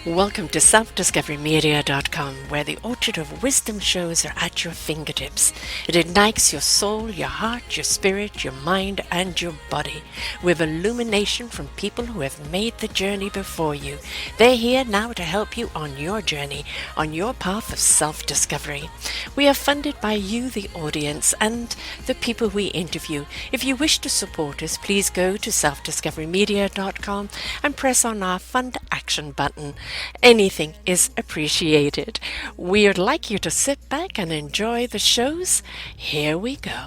Welcome to selfdiscoverymedia.com, where the orchard of wisdom shows are at your fingertips. It ignites your soul, your heart, your spirit, your mind, and your body with illumination from people who have made the journey before you. They're here now to help you on your journey, on your path of self-discovery. We are funded by you, the audience, and the people we interview. If you wish to support us, please go to selfdiscoverymedia.com and press on our Fund Action button. Anything is appreciated. We'd like you to sit back and enjoy the shows. Here we go.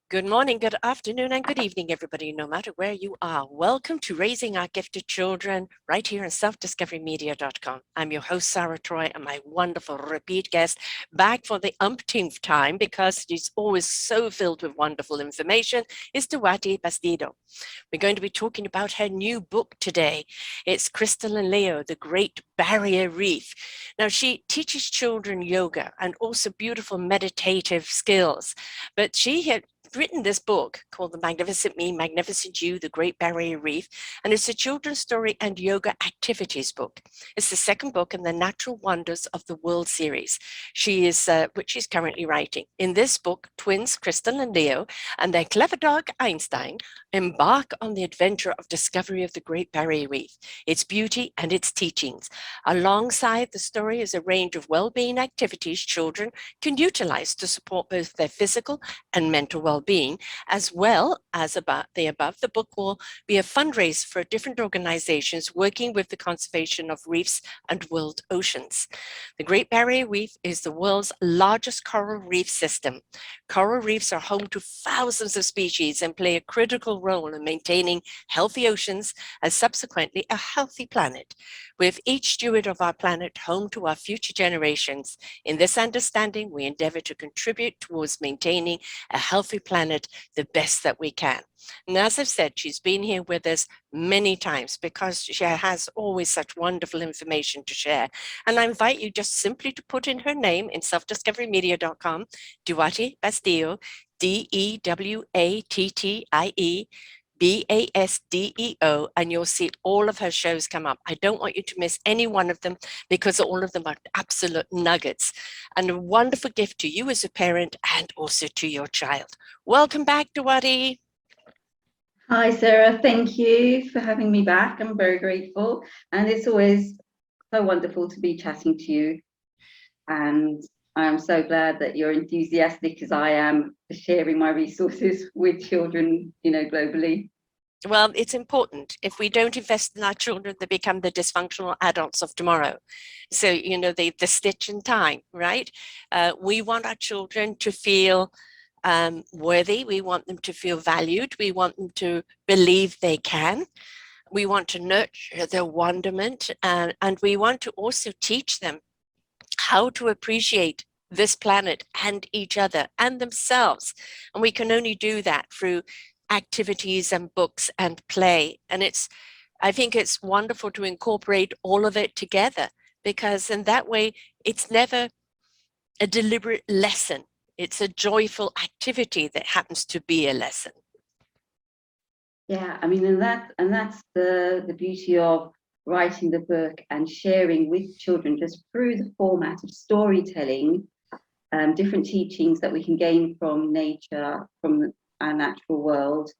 Good morning, good afternoon, and good evening, everybody, no matter where you are. Welcome to Raising Our Gifted Children right here on selfdiscoverymedia.com. I'm your host, Sarah Troy, and my wonderful repeat guest back for the umpteenth time because she's always so filled with wonderful information is Dewatti Basdeo. We're going to be talking about her new book today. It's Crystal and Leo, The Great Barrier Reef. Now, she teaches children yoga and also beautiful meditative skills, but she had written this book called The Magnificent Me, Magnificent You, The Great Barrier Reef, and it's a children's story and yoga activities book. It's the second book in the Natural Wonders of the World series, which she's currently writing. In this book, twins Crystal and Leo and their clever dog Einstein embark on the adventure of discovery of the Great Barrier Reef, its beauty and its teachings. Alongside the story is a range of well-being activities children can utilize to support both their physical and mental well-being, as well as the above. The book will be a fundraiser for different organizations working with the conservation of reefs and world oceans. The Great Barrier Reef is the world's largest coral reef system. Coral reefs are home to thousands of species and play a critical role in maintaining healthy oceans and subsequently a healthy planet. With each steward of our planet home to our future generations, in this understanding, we endeavor to contribute towards maintaining a healthy planet the best that we can. And as I've said, she's been here with us many times because she has always such wonderful information to share. And I invite you just simply to put in her name in selfdiscoverymedia.com, Dewatti Basdeo, Dewattie Basdeo, and you'll see all of her shows come up. I don't want you to miss any one of them because all of them are absolute nuggets and a wonderful gift to you as a parent and also to your child. Welcome back, Dewatti. Hi, Sarah. Thank you for having me back. I'm very grateful. And it's always so wonderful to be chatting to you. And I'm so glad that you're enthusiastic as I am for sharing my resources with children, globally. Well, it's important. If we don't invest in our children, they become the dysfunctional adults of tomorrow. So, the stitch in time, right? We want our children to feel worthy. We want them to feel valued. We want them to believe they can. We want to nurture their wonderment, and we want to also teach them how to appreciate this planet and each other and themselves. And we can only do that through activities and books and play. And I think it's wonderful to incorporate all of it together because in that way, it's never a deliberate lesson. It's a joyful activity that happens to be a lesson. Yeah, I mean, and that's the beauty of writing the book and sharing with children just through the format of storytelling, different teachings that we can gain from nature, from our natural world,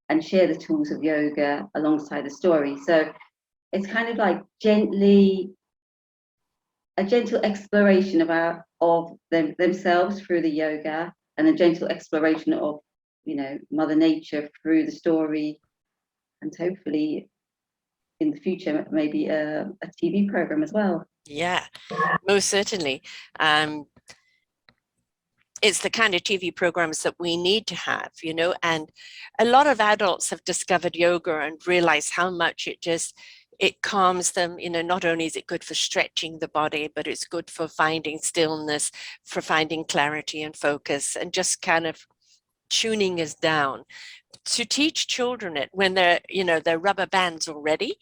and share the tools of yoga alongside the story. So it's kind of like a gentle exploration of themselves through the yoga, and a gentle exploration of Mother Nature through the story, and hopefully in the future maybe a TV program as well. Yeah, most certainly. It's the kind of TV programs that we need to have, and a lot of adults have discovered yoga and realized how much it calms them. Not only is it good for stretching the body, but it's good for finding stillness, for finding clarity and focus, and just kind of tuning us down. To teach children it when they're rubber bands already,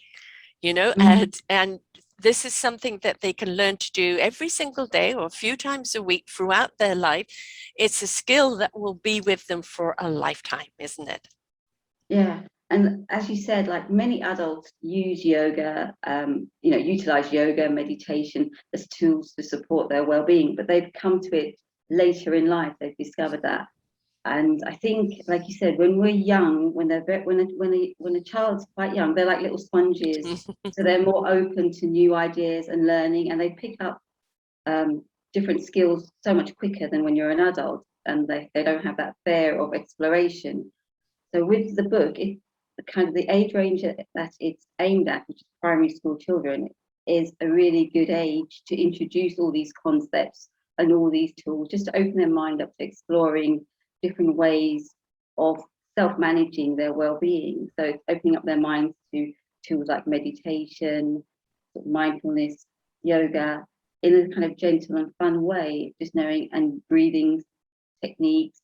and this is something that they can learn to do every single day or a few times a week throughout their life. It's a skill that will be with them for a lifetime, isn't it? Yeah. And as you said, like many adults use yoga, utilize yoga, meditation as tools to support their well-being, but they've come to it later in life. They've discovered that. And I think, like you said, when we're young, when a child's quite young, they're like little sponges. So they're more open to new ideas and learning, and they pick up different skills so much quicker than when you're an adult, and they don't have that fear of exploration. So with the book, the kind of the age range that it's aimed at, which is primary school children, is a really good age to introduce all these concepts and all these tools, just to open their mind up to exploring different ways of self-managing their well-being. So it's opening up their minds to tools like meditation, mindfulness, yoga, in a kind of gentle and fun way, just knowing, and breathing techniques.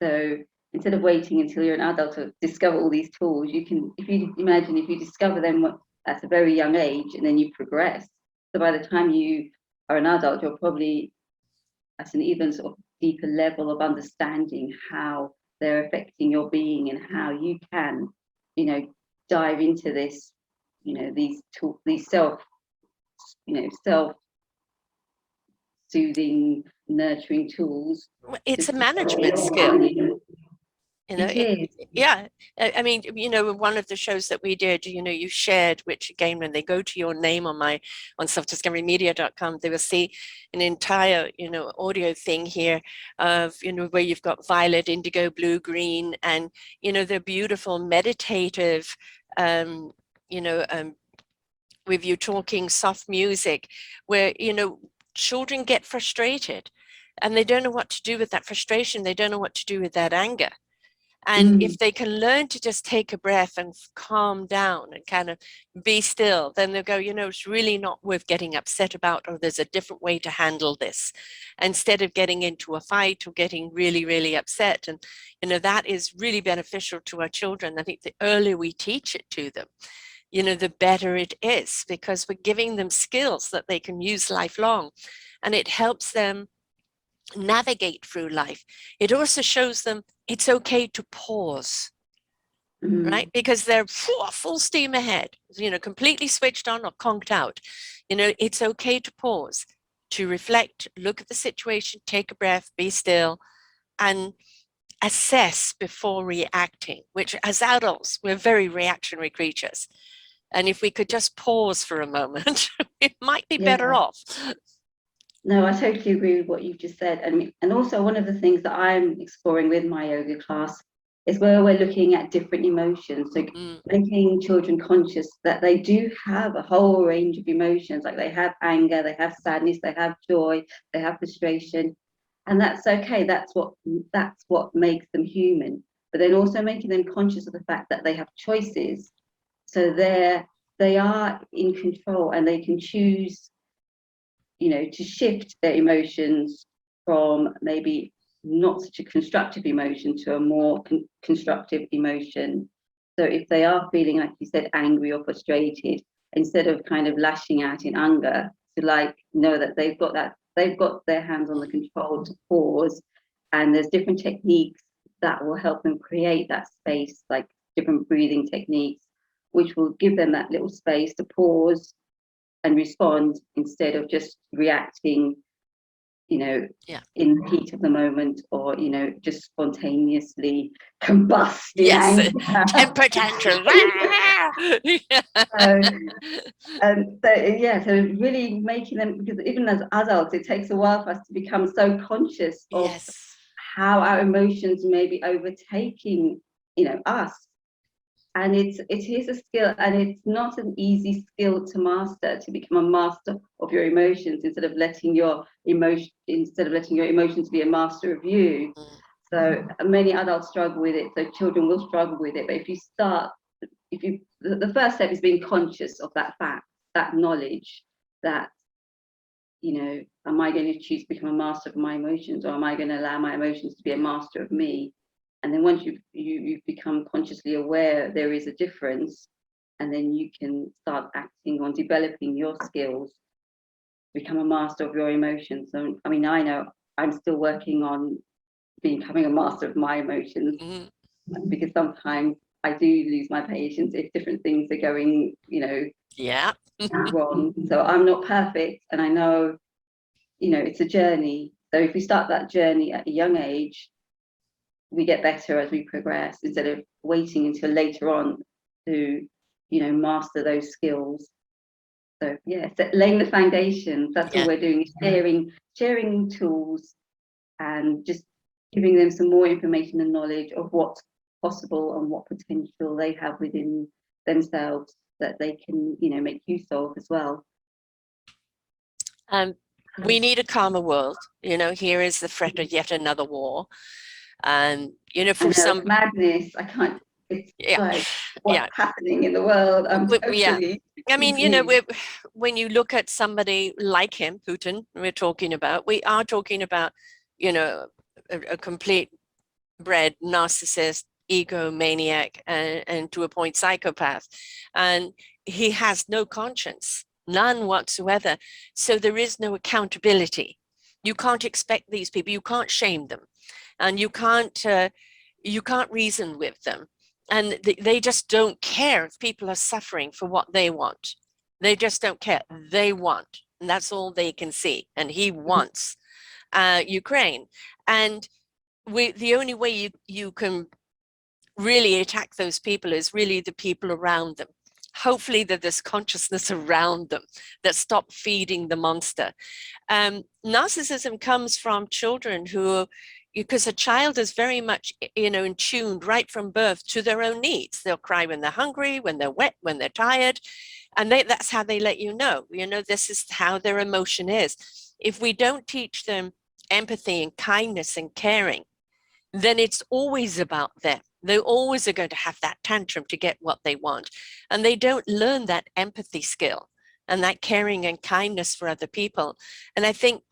So instead of waiting until you're an adult to discover all these tools, you can, if you discover them at a very young age and then you progress. So by the time you are an adult, you're probably at an even sort of deeper level of understanding how they're affecting your being and how you can, dive into this, these tools, these self-soothing, nurturing tools. It's a management skill. It is. Yeah. I mean, one of the shows that we did, you shared, which again, when they go to your name on selfdiscoverymedia.com, they will see an entire, audio thing here of, where you've got violet, indigo, blue, green, and, they're beautiful meditative, with you talking soft music where, children get frustrated and they don't know what to do with that frustration. They don't know what to do with that anger. And if they can learn to just take a breath and calm down and kind of be still, then they'll go, it's really not worth getting upset about, or there's a different way to handle this, instead of getting into a fight or getting really, really upset. And, that is really beneficial to our children. I think the earlier we teach it to them, the better it is, because we're giving them skills that they can use lifelong, and it helps them navigate through life. It also shows them it's okay to pause, right? Because they're full steam ahead, completely switched on or conked out. It's okay to pause, to reflect, look at the situation, take a breath, be still, and assess before reacting, which as adults, we're very reactionary creatures. And if we could just pause for a moment, it might be better off. No, I totally agree with what you've just said. And also one of the things that I'm exploring with my yoga class is where we're looking at different emotions. So making children conscious that they do have a whole range of emotions, like they have anger, they have sadness, they have joy, they have frustration. And that's okay. That's what makes them human. But then also making them conscious of the fact that they have choices. So they are in control and they can choose, to shift their emotions from maybe not such a constructive emotion to a more constructive emotion. So if they are feeling, like you said, angry or frustrated, instead of kind of lashing out in anger, to know that they've got their hands on the control to pause. And there's different techniques that will help them create that space, like different breathing techniques, which will give them that little space to pause and respond instead of just reacting, in the heat of the moment, or, just spontaneously combusting anger. Temper tantrum. So really making them, because even as adults, it takes a while for us to become so conscious of how our emotions may be overtaking, us. And it is a skill, and it's not an easy skill to master, to become a master of your emotions instead of letting your emotions be a master of you. So many adults struggle with it, so children will struggle with it. But the first step is being conscious of that fact, that knowledge that, am I going to choose to become a master of my emotions, or am I going to allow my emotions to be a master of me? And then once you've become consciously aware there is a difference, and then you can start acting on developing your skills, become a master of your emotions. So, I mean, I know I'm still working on becoming a master of my emotions, because sometimes I do lose my patience if different things are going, Yeah. wrong. So I'm not perfect, and I know, it's a journey. So if we start that journey at a young age, we get better as we progress, instead of waiting until later on to, master those skills. So yeah, so laying the foundations, that's all we're doing, is sharing tools and just giving them some more information and knowledge of what's possible and what potential they have within themselves that they can, make use of as well. We need a calmer world. Here is the threat of yet another war. And, for some madness, I can't, it's like what's happening in the world. I'm totally I mean, when you look at somebody like him, Putin, we are talking about, a complete bred narcissist, egomaniac, and to a point psychopath. And he has no conscience, none whatsoever. So there is no accountability. You can't expect these people, you can't shame them, and you can't reason with them. And they just don't care if people are suffering for what they want. They just don't care. They want, and that's all they can see. And he wants Ukraine. And the only way you can really attack those people is really the people around them. Hopefully that there's consciousness around them that stop feeding the monster. Narcissism comes from children who, because a child is very much, in tune right from birth to their own needs. They'll cry when they're hungry, when they're wet, when they're tired. And that's how they let you know, this is how their emotion is. If we don't teach them empathy and kindness and caring, then it's always about them. They always are going to have that tantrum to get what they want. And they don't learn that empathy skill and that caring and kindness for other people. And I think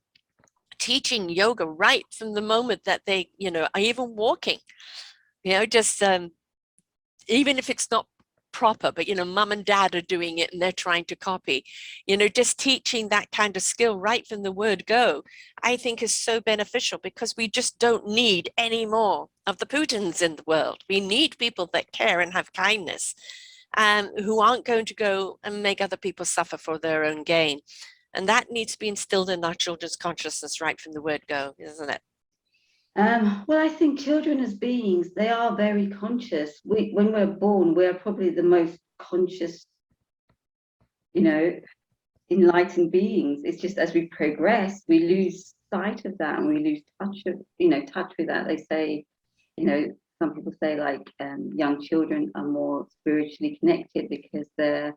teaching yoga right from the moment that they, are even walking, just even if it's not proper, but mom and dad are doing it and they're trying to copy, just teaching that kind of skill right from the word go, I think is so beneficial, because we just don't need any more of the Putins in the world. We need people that care and have kindness, who aren't going to go and make other people suffer for their own gain. And that needs to be instilled in our children's consciousness right from the word go, isn't it? Well, I think children as beings, they are very conscious. When we're born, we're probably the most conscious, enlightened beings. It's just as we progress, we lose sight of that, and we lose touch with that. They say, some people say like young children are more spiritually connected because they're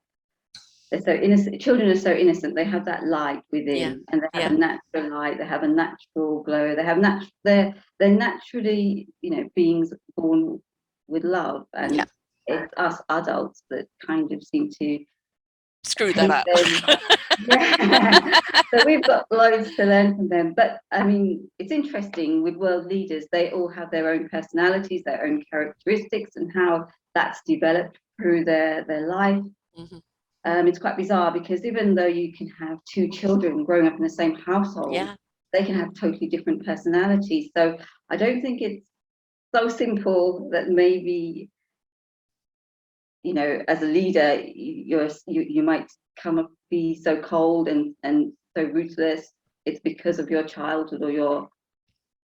so innocent. Children are so innocent. They have that light within, and they have a natural light. They have a natural glow. They have they're naturally, beings born with love, and it's us adults that kind of seem to screw that up. So we've got loads to learn from them. But I mean, it's interesting with world leaders. They all have their own personalities, their own characteristics, and how that's developed through their life. It's quite bizarre, because even though you can have two children growing up in the same household, they can have totally different personalities. So I don't think it's so simple that maybe, as a leader, you might be so cold and so ruthless. It's because of your childhood or your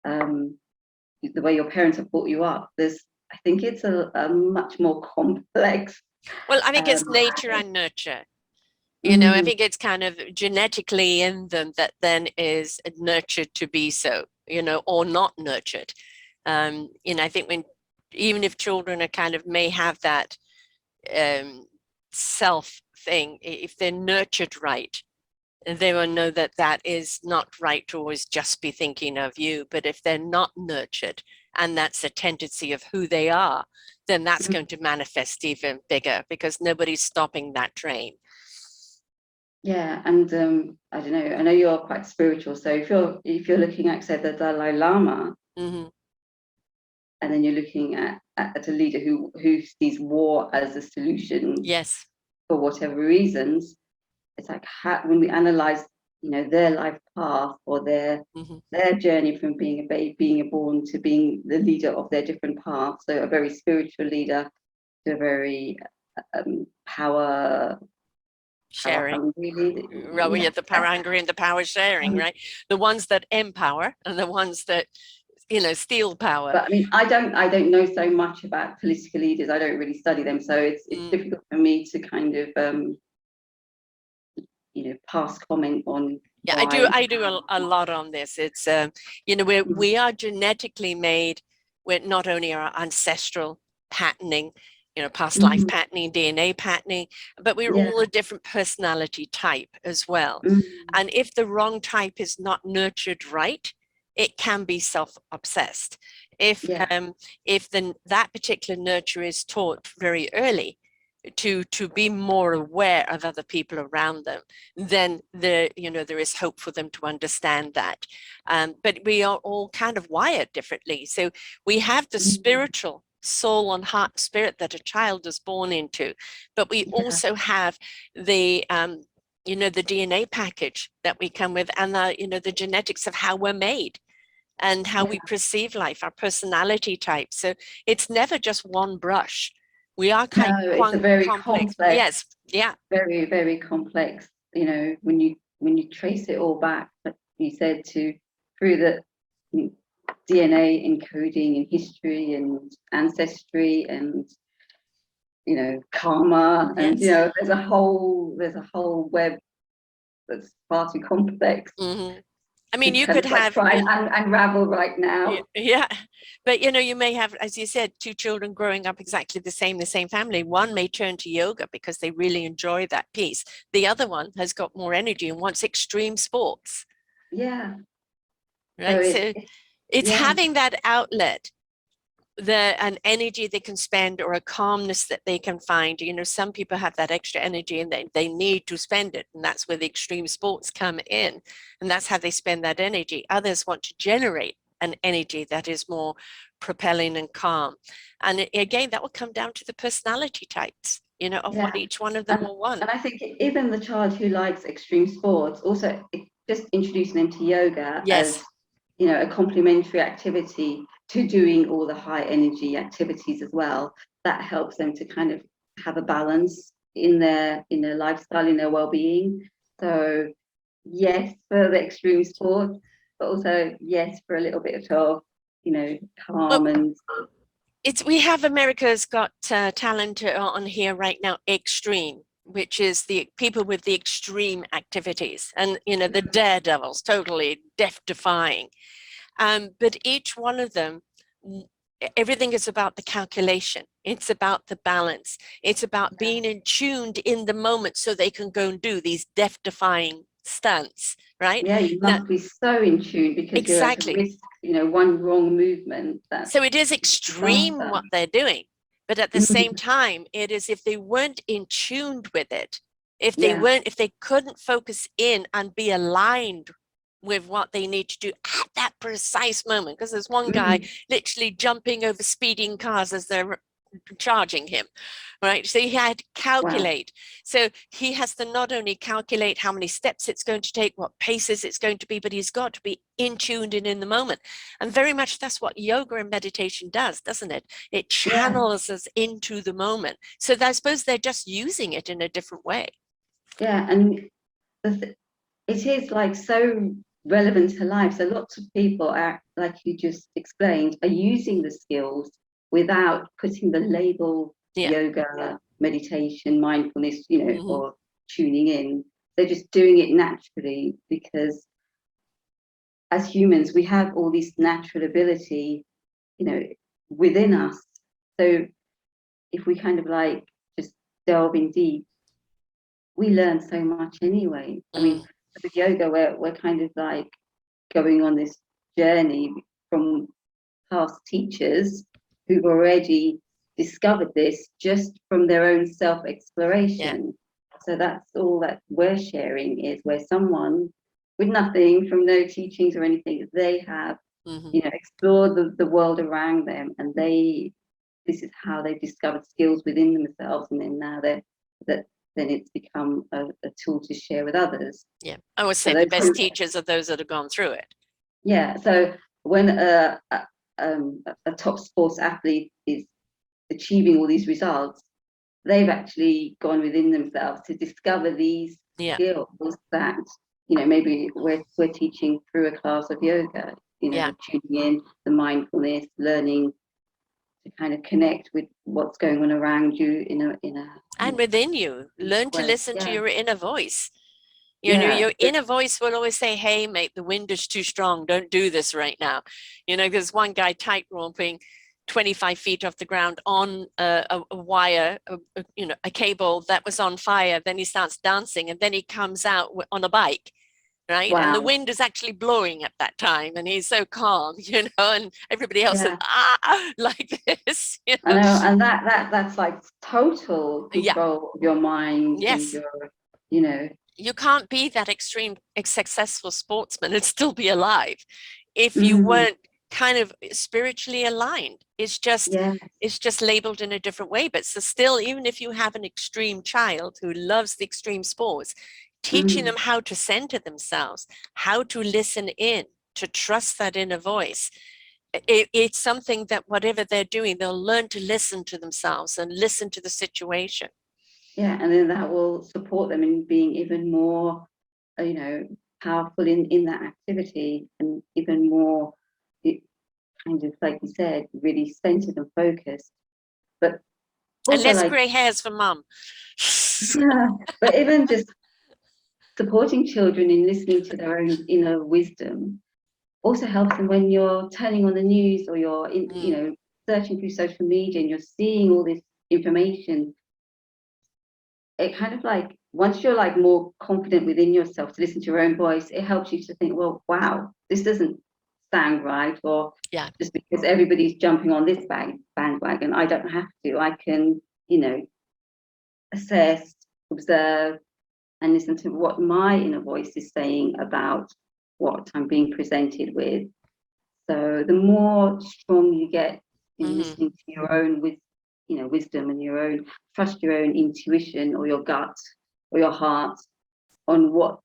the way your parents have brought you up. I think it's a much more complex. Well, I think it's nature and nurture. I think it's kind of genetically in them that then is nurtured to be so, or not nurtured. I think even if children are kind of may have that self thing, if they're nurtured right, they will know that that is not right to always just be thinking of you. But if they're not nurtured, and that's a tendency of who they are, then that's going to manifest even bigger, because nobody's stopping that train. Yeah, and I don't know. I know you're quite spiritual, so if you're looking at, say, the Dalai Lama, and then you're looking at a leader who sees war as a solution. Yes. for whatever reasons, it's like when we analyze, their life path or their journey from being a baby, being born, to being the leader of their different paths. So a very spiritual leader to a very power sharing. hungry. Well, we have the power hungry and the power sharing, right? The ones that empower and the ones that, steal power. But I mean, I don't know so much about political leaders. I don't really study them, so it's difficult for me to kind of pass comment on. Yeah, I do a lot on this. It's we are genetically made with not only our ancestral patterning, past life patterning, DNA patterning, but we're all a different personality type as well. And if the wrong type is not nurtured right, it can be self-obsessed. If that particular nurture is taught very early to be more aware of other people around them, then there is hope for them to understand that. But we are all kind of wired differently. So we have the spiritual soul and heart spirit that a child is born into, but we also have the the DNA package that we come with, and the genetics of how we're made and how we perceive life, our personality type. So it's never just one brush. We are it's a very complex. Yes, yeah, very, very complex. When you trace it all back, like you said, through the DNA encoding and history and ancestry and karma, and there's a whole web that's far too complex. I mean, you could have try and unravel right now. Yeah, but you may have, as you said, two children growing up exactly the same family. One may turn to yoga because they really enjoy that piece. The other one has got more energy and wants extreme sports. Yeah. Right. So it's having that outlet, an energy they can spend, or a calmness that they can find. Some people have that extra energy and they need to spend it, and that's where the extreme sports come in, and that's how they spend that energy. Others want to generate an energy that is more propelling and calm, and again, that will come down to the personality types of what each one of them will want. And I think even the child who likes extreme sports, also just introducing them to yoga as a complementary activity to doing all the high energy activities as well, that helps them to kind of have a balance in their lifestyle, in their well-being. So yes, for the extreme sport, but also yes, for a little bit of calm. And we have America's Got Talent on here right now, extreme, which is the people with the extreme activities, and the daredevils, totally death-defying. But each one of them, everything is about the calculation. It's about the balance. It's about being in tuned in the moment so they can go and do these death-defying stunts, right? Yeah, you must be so in tune, because you're at risk, one wrong movement. So it is extreme what they're doing, but at the same time, it is, if they weren't in tuned with it, if they couldn't focus in and be aligned with what they need to do at that precise moment, because there's one guy literally jumping over speeding cars as they're charging him, right? So he had to calculate. So he has to not only calculate how many steps it's going to take, what paces it's going to be, but he's got to be in tuned and in the moment. And very much that's what yoga and meditation does, doesn't it? It channels us into the moment. So I suppose they're just using it in a different way. Yeah, and it is like so relevant to life. So lots of people are, like you just explained, are using the skills without putting the label yoga, meditation, mindfulness, or tuning in. They're just doing it naturally, because as humans, we have all this natural ability, within us. So if we kind of like just delve in deep, we learn so much anyway. I mean, with yoga, we're kind of like going on this journey from past teachers who've already discovered this just from their own self-exploration. So that's all that we're sharing, is where someone with nothing, from no teachings or anything, they have explored the world around them, and this is how they've discovered skills within themselves, and then now then it's become a tool to share with others. Yeah, I always say the best teachers are those that have gone through it. Yeah, so when a top sports athlete is achieving all these results, they've actually gone within themselves to discover these skills that, you know, maybe we're teaching through a class of yoga, you know, tuning in, the mindfulness, learning to kind of connect with what's going on around you in a and within you. Learn to listen to your inner voice. You know, your inner voice will always say, hey, mate, the wind is too strong. Don't do this right now. You know, there's one guy tight roping 25 feet off the ground on a wire, you know, a cable that was on fire. Then he starts dancing, and then he comes out on a bike, right? Wow. And the wind is actually blowing at that time, and he's so calm, you know, and everybody else is like this. You know? I know, and that's like total control of your mind. Yes. And your, you know. You can't be that extreme successful sportsman and still be alive if you weren't kind of spiritually aligned. It's just it's just labeled in a different way. But so still, even if you have an extreme child who loves the extreme sports, teaching them how to center themselves, how to listen in, to trust that inner voice. It's something that whatever they're doing, they'll learn to listen to themselves and listen to the situation. Yeah, and then that will support them in being even more, you know, powerful in that activity, and even more, kind of like you said, really centered and focused. But and less grey hairs for mum. Yeah, but even just supporting children in listening to their own inner wisdom also helps them when you're turning on the news, or you're you know, searching through social media and you're seeing all this information. It kind of like, once you're like more confident within yourself to listen to your own voice, it helps you to think, well, wow, this doesn't sound right, or just because everybody's jumping on this bandwagon, I don't have to. I can, you know, assess, observe, and listen to what my inner voice is saying about what I'm being presented with. So the more strong you get in listening to your own wisdom, and your own, trust your own intuition or your gut or your heart on what's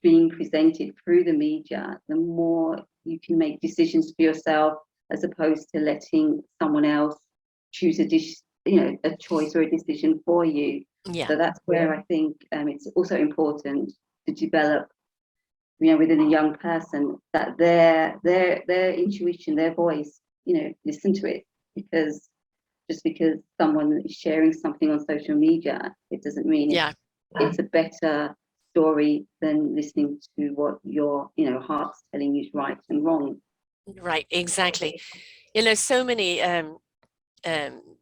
being presented through the media, the more you can make decisions for yourself, as opposed to letting someone else choose a choice or a decision for you. So that's where I think it's also important to develop, you know, within a young person, that their intuition, their voice, you know, listen to it. Because just because someone is sharing something on social media, it doesn't mean it's a better story than listening to what your, you know, heart's telling you is right and wrong. Right, exactly. You know, so many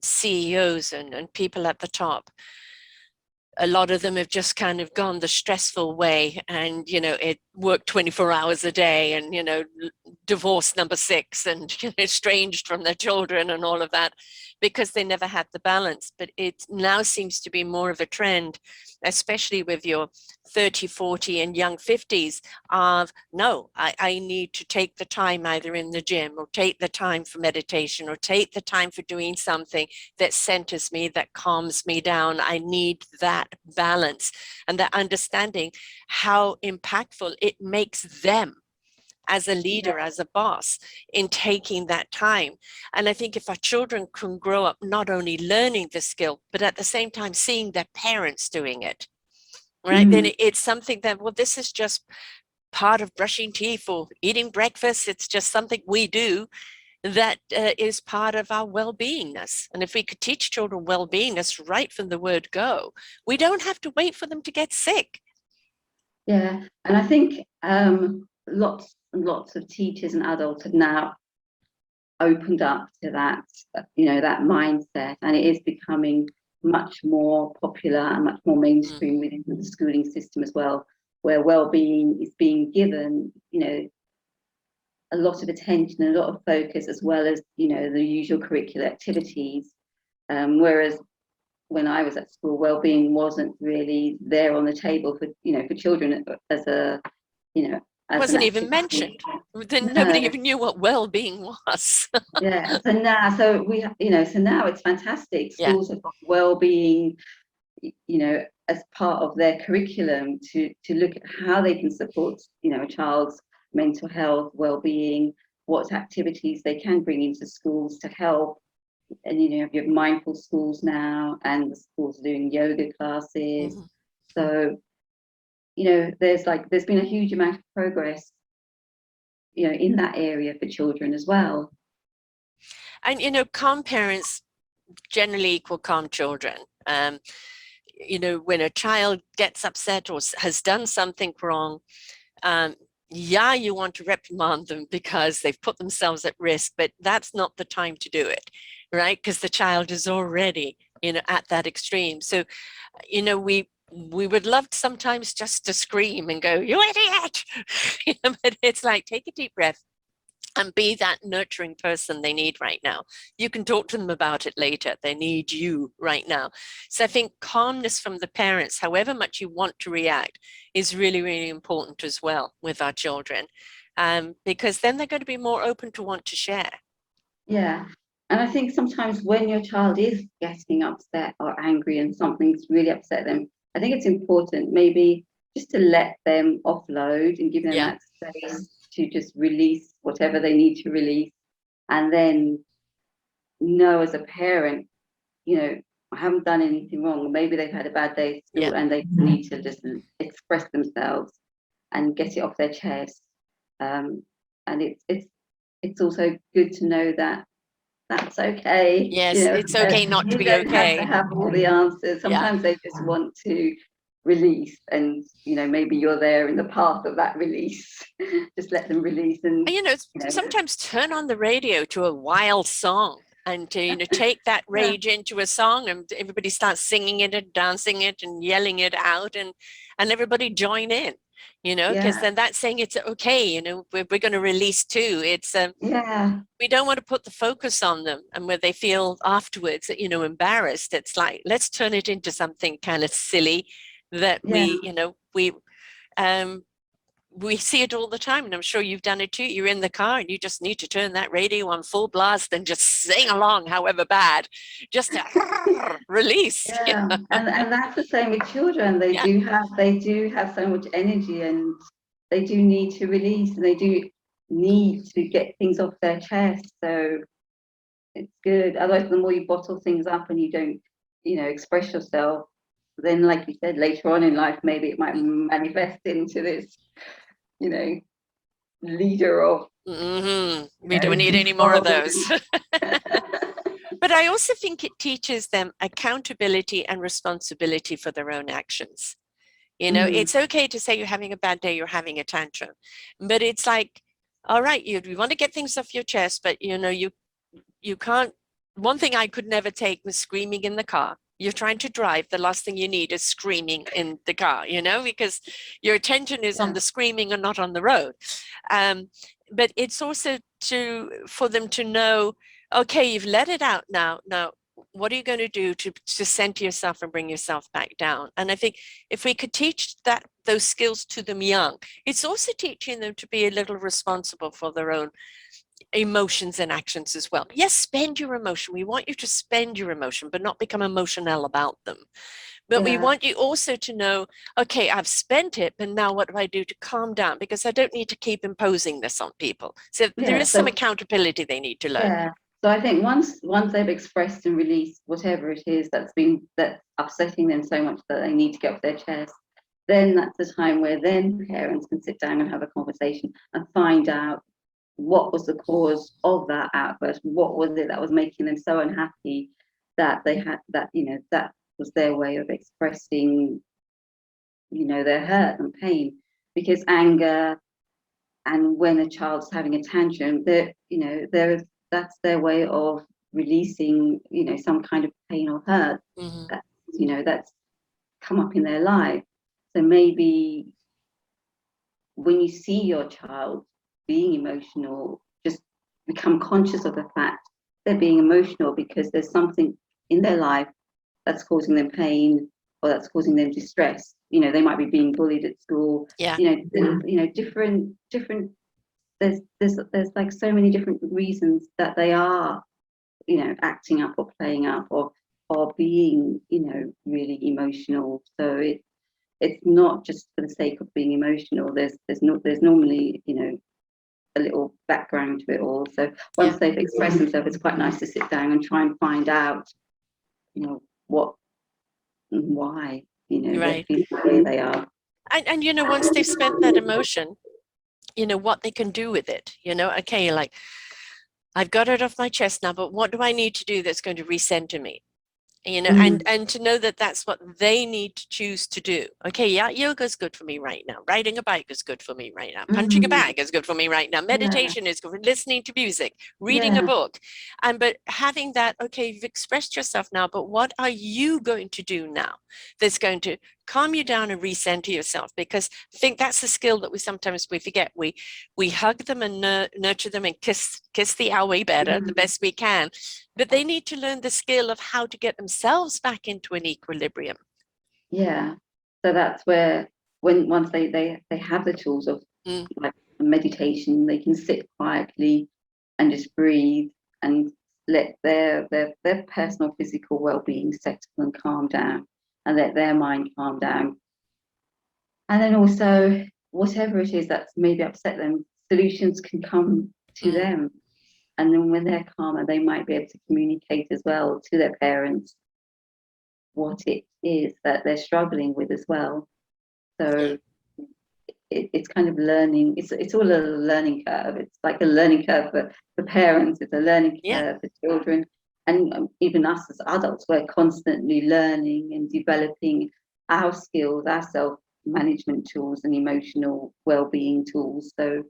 CEOs and people at the top, a lot of them have just kind of gone the stressful way, and, you know, it worked 24 hours a day, and, you know, divorce number 6, and, you know, estranged from their children and all of that, because they never had the balance. But it now seems to be more of a trend, especially with your 30, 40 and young 50s, of no, I need to take the time either in the gym, or take the time for meditation, or take the time for doing something that centers me, that calms me down. I need that balance, and that understanding how impactful it makes them as a leader, as a boss, in taking that time. And I think if our children can grow up not only learning the skill, but at the same time seeing their parents doing it, right, then it's something that, well, this is just part of brushing teeth or eating breakfast. It's just something we do that is part of our well-beingness. And if we could teach children well-beingness right from the word go, we don't have to wait for them to get sick. Yeah, and I think lots and lots of teachers and adults have now opened up to that, you know, that mindset, and it is becoming much more popular and much more mainstream within the schooling system as well, where well-being is being given, you know, a lot of attention, a lot of focus, as well as, you know, the usual curricular activities. Whereas when I was at school, well-being wasn't really there on the table for, you know, for children as a, you know, as wasn't even mentioned. Then nobody even knew what well-being was. Yeah. So now, so now it's fantastic. Schools have got well-being, you know, as part of their curriculum to look at how they can support, a child's mental health, well-being, what activities they can bring into schools to help. And you have mindful schools now, and the schools doing yoga classes. So there's been a huge amount of progress in that area for children as well. And calm parents generally equal calm children. When a child gets upset or has done something wrong, you want to reprimand them because they've put themselves at risk, but that's not the time to do it, right? Because the child is already, at that extreme. So, we would love sometimes just to scream and go, "You idiot!" But it's like, take a deep breath and be that nurturing person they need right now. You can talk to them about it later. They need you right now. So I think calmness from the parents, however much you want to react, is really, really important as well with our children, because then they're going to be more open to want to share. Yeah. And I think sometimes when your child is getting upset or angry and something's really upset them, I think it's important maybe just to let them offload and give them that space to just release whatever they need to release. And then know as a parent, I haven't done anything wrong. Maybe they've had a bad day at school and they need to just express themselves and get it off their chest. And it's also good to know that that's okay. Yes, it's okay not to be okay. You don't have to have all the answers. Sometimes they just want to release, and maybe you're there in the path of that release. Just let them release, and sometimes turn on the radio to a wild song and to take that rage into a song, and everybody starts singing it and dancing it and yelling it out, and everybody join in. Because then that's saying it's okay, we're going to release too. It's we don't want to put the focus on them, and where they feel afterwards embarrassed. It's like, let's turn it into something kind of silly that we see it all the time, and I'm sure you've done it too. You're in the car and you just need to turn that radio on full blast and just sing along, however bad, just to release. And that's the same with children. They do have so much energy, and they do need to release, and they do need to get things off their chest. So it's good. Otherwise, the more you bottle things up and you don't express yourself, then like you said, later on in life maybe it might manifest into this leader of we don't need any more of those. But I also think it teaches them accountability and responsibility for their own actions. It's okay to say you're having a bad day, you're having a tantrum, but it's like, all right, you want to get things off your chest, but you can't. One thing I could never take was screaming in the car. You're trying to drive, the last thing you need is screaming in the car, because your attention is on the screaming and not on the road. But it's also for them to know, okay, you've let it out now. Now, what are you going to do to center yourself and bring yourself back down? And I think if we could teach those skills to them young, it's also teaching them to be a little responsible for their own emotions and actions as well. Yes, spend your emotion. We want you to spend your emotion, but not become emotional about them. But we want you also to know, okay, I've spent it, but now what do I do to calm down? Because I don't need to keep imposing this on people. So there is some accountability they need to learn. Yeah. So I think once they've expressed and released whatever it is that's upsetting them so much that they need to get off their chest, then that's the time where then parents can sit down and have a conversation and find out what was the cause of that outburst. What was it that was making them so unhappy that they had that was their way of expressing their hurt and pain. Because anger, and when a child's having a tantrum, that's their way of releasing some kind of pain or hurt that's come up in their life. So maybe when you see your child being emotional, just become conscious of the fact they're being emotional because there's something in their life that's causing them pain or that's causing them distress. They might be being bullied at school. Different. There's like so many different reasons that they are, acting up or playing up, or are being, really emotional. So it's not just for the sake of being emotional. There's normally, a little background to it all. So once they've expressed themselves, it's quite nice to sit down and try and find out, what and why, they're Right. feeling the way they are. And once they've spent that emotion, what they can do with it, okay, like, I've got it off my chest now, but what do I need to do that's going to recenter me? And to know that that's what they need to choose to do. Okay, yeah, yoga is good for me right now. Riding a bike is good for me right now. Punching a bag is good for me right now. Meditation is good for listening to music, reading a book. But having that, okay, you've expressed yourself now, but what are you going to do now that's going to calm you down and recenter yourself? Because I think that's a skill that we forget. We hug them and nurture them and kiss the owl better, the best we can. But they need to learn the skill of how to get themselves back into an equilibrium. Yeah. So that's where once they have the tools of like meditation, they can sit quietly and just breathe and let their personal physical well-being settle and calm down, and let their mind calm down. And then also, whatever it is that's maybe upset them, solutions can come to them. And then when they're calmer, they might be able to communicate as well to their parents what it is that they're struggling with as well. So it's kind of learning. It's all a learning curve. It's like a learning curve for parents. It's a learning curve for children. And even us as adults, we're constantly learning and developing our skills, our self-management tools and emotional well-being tools. So,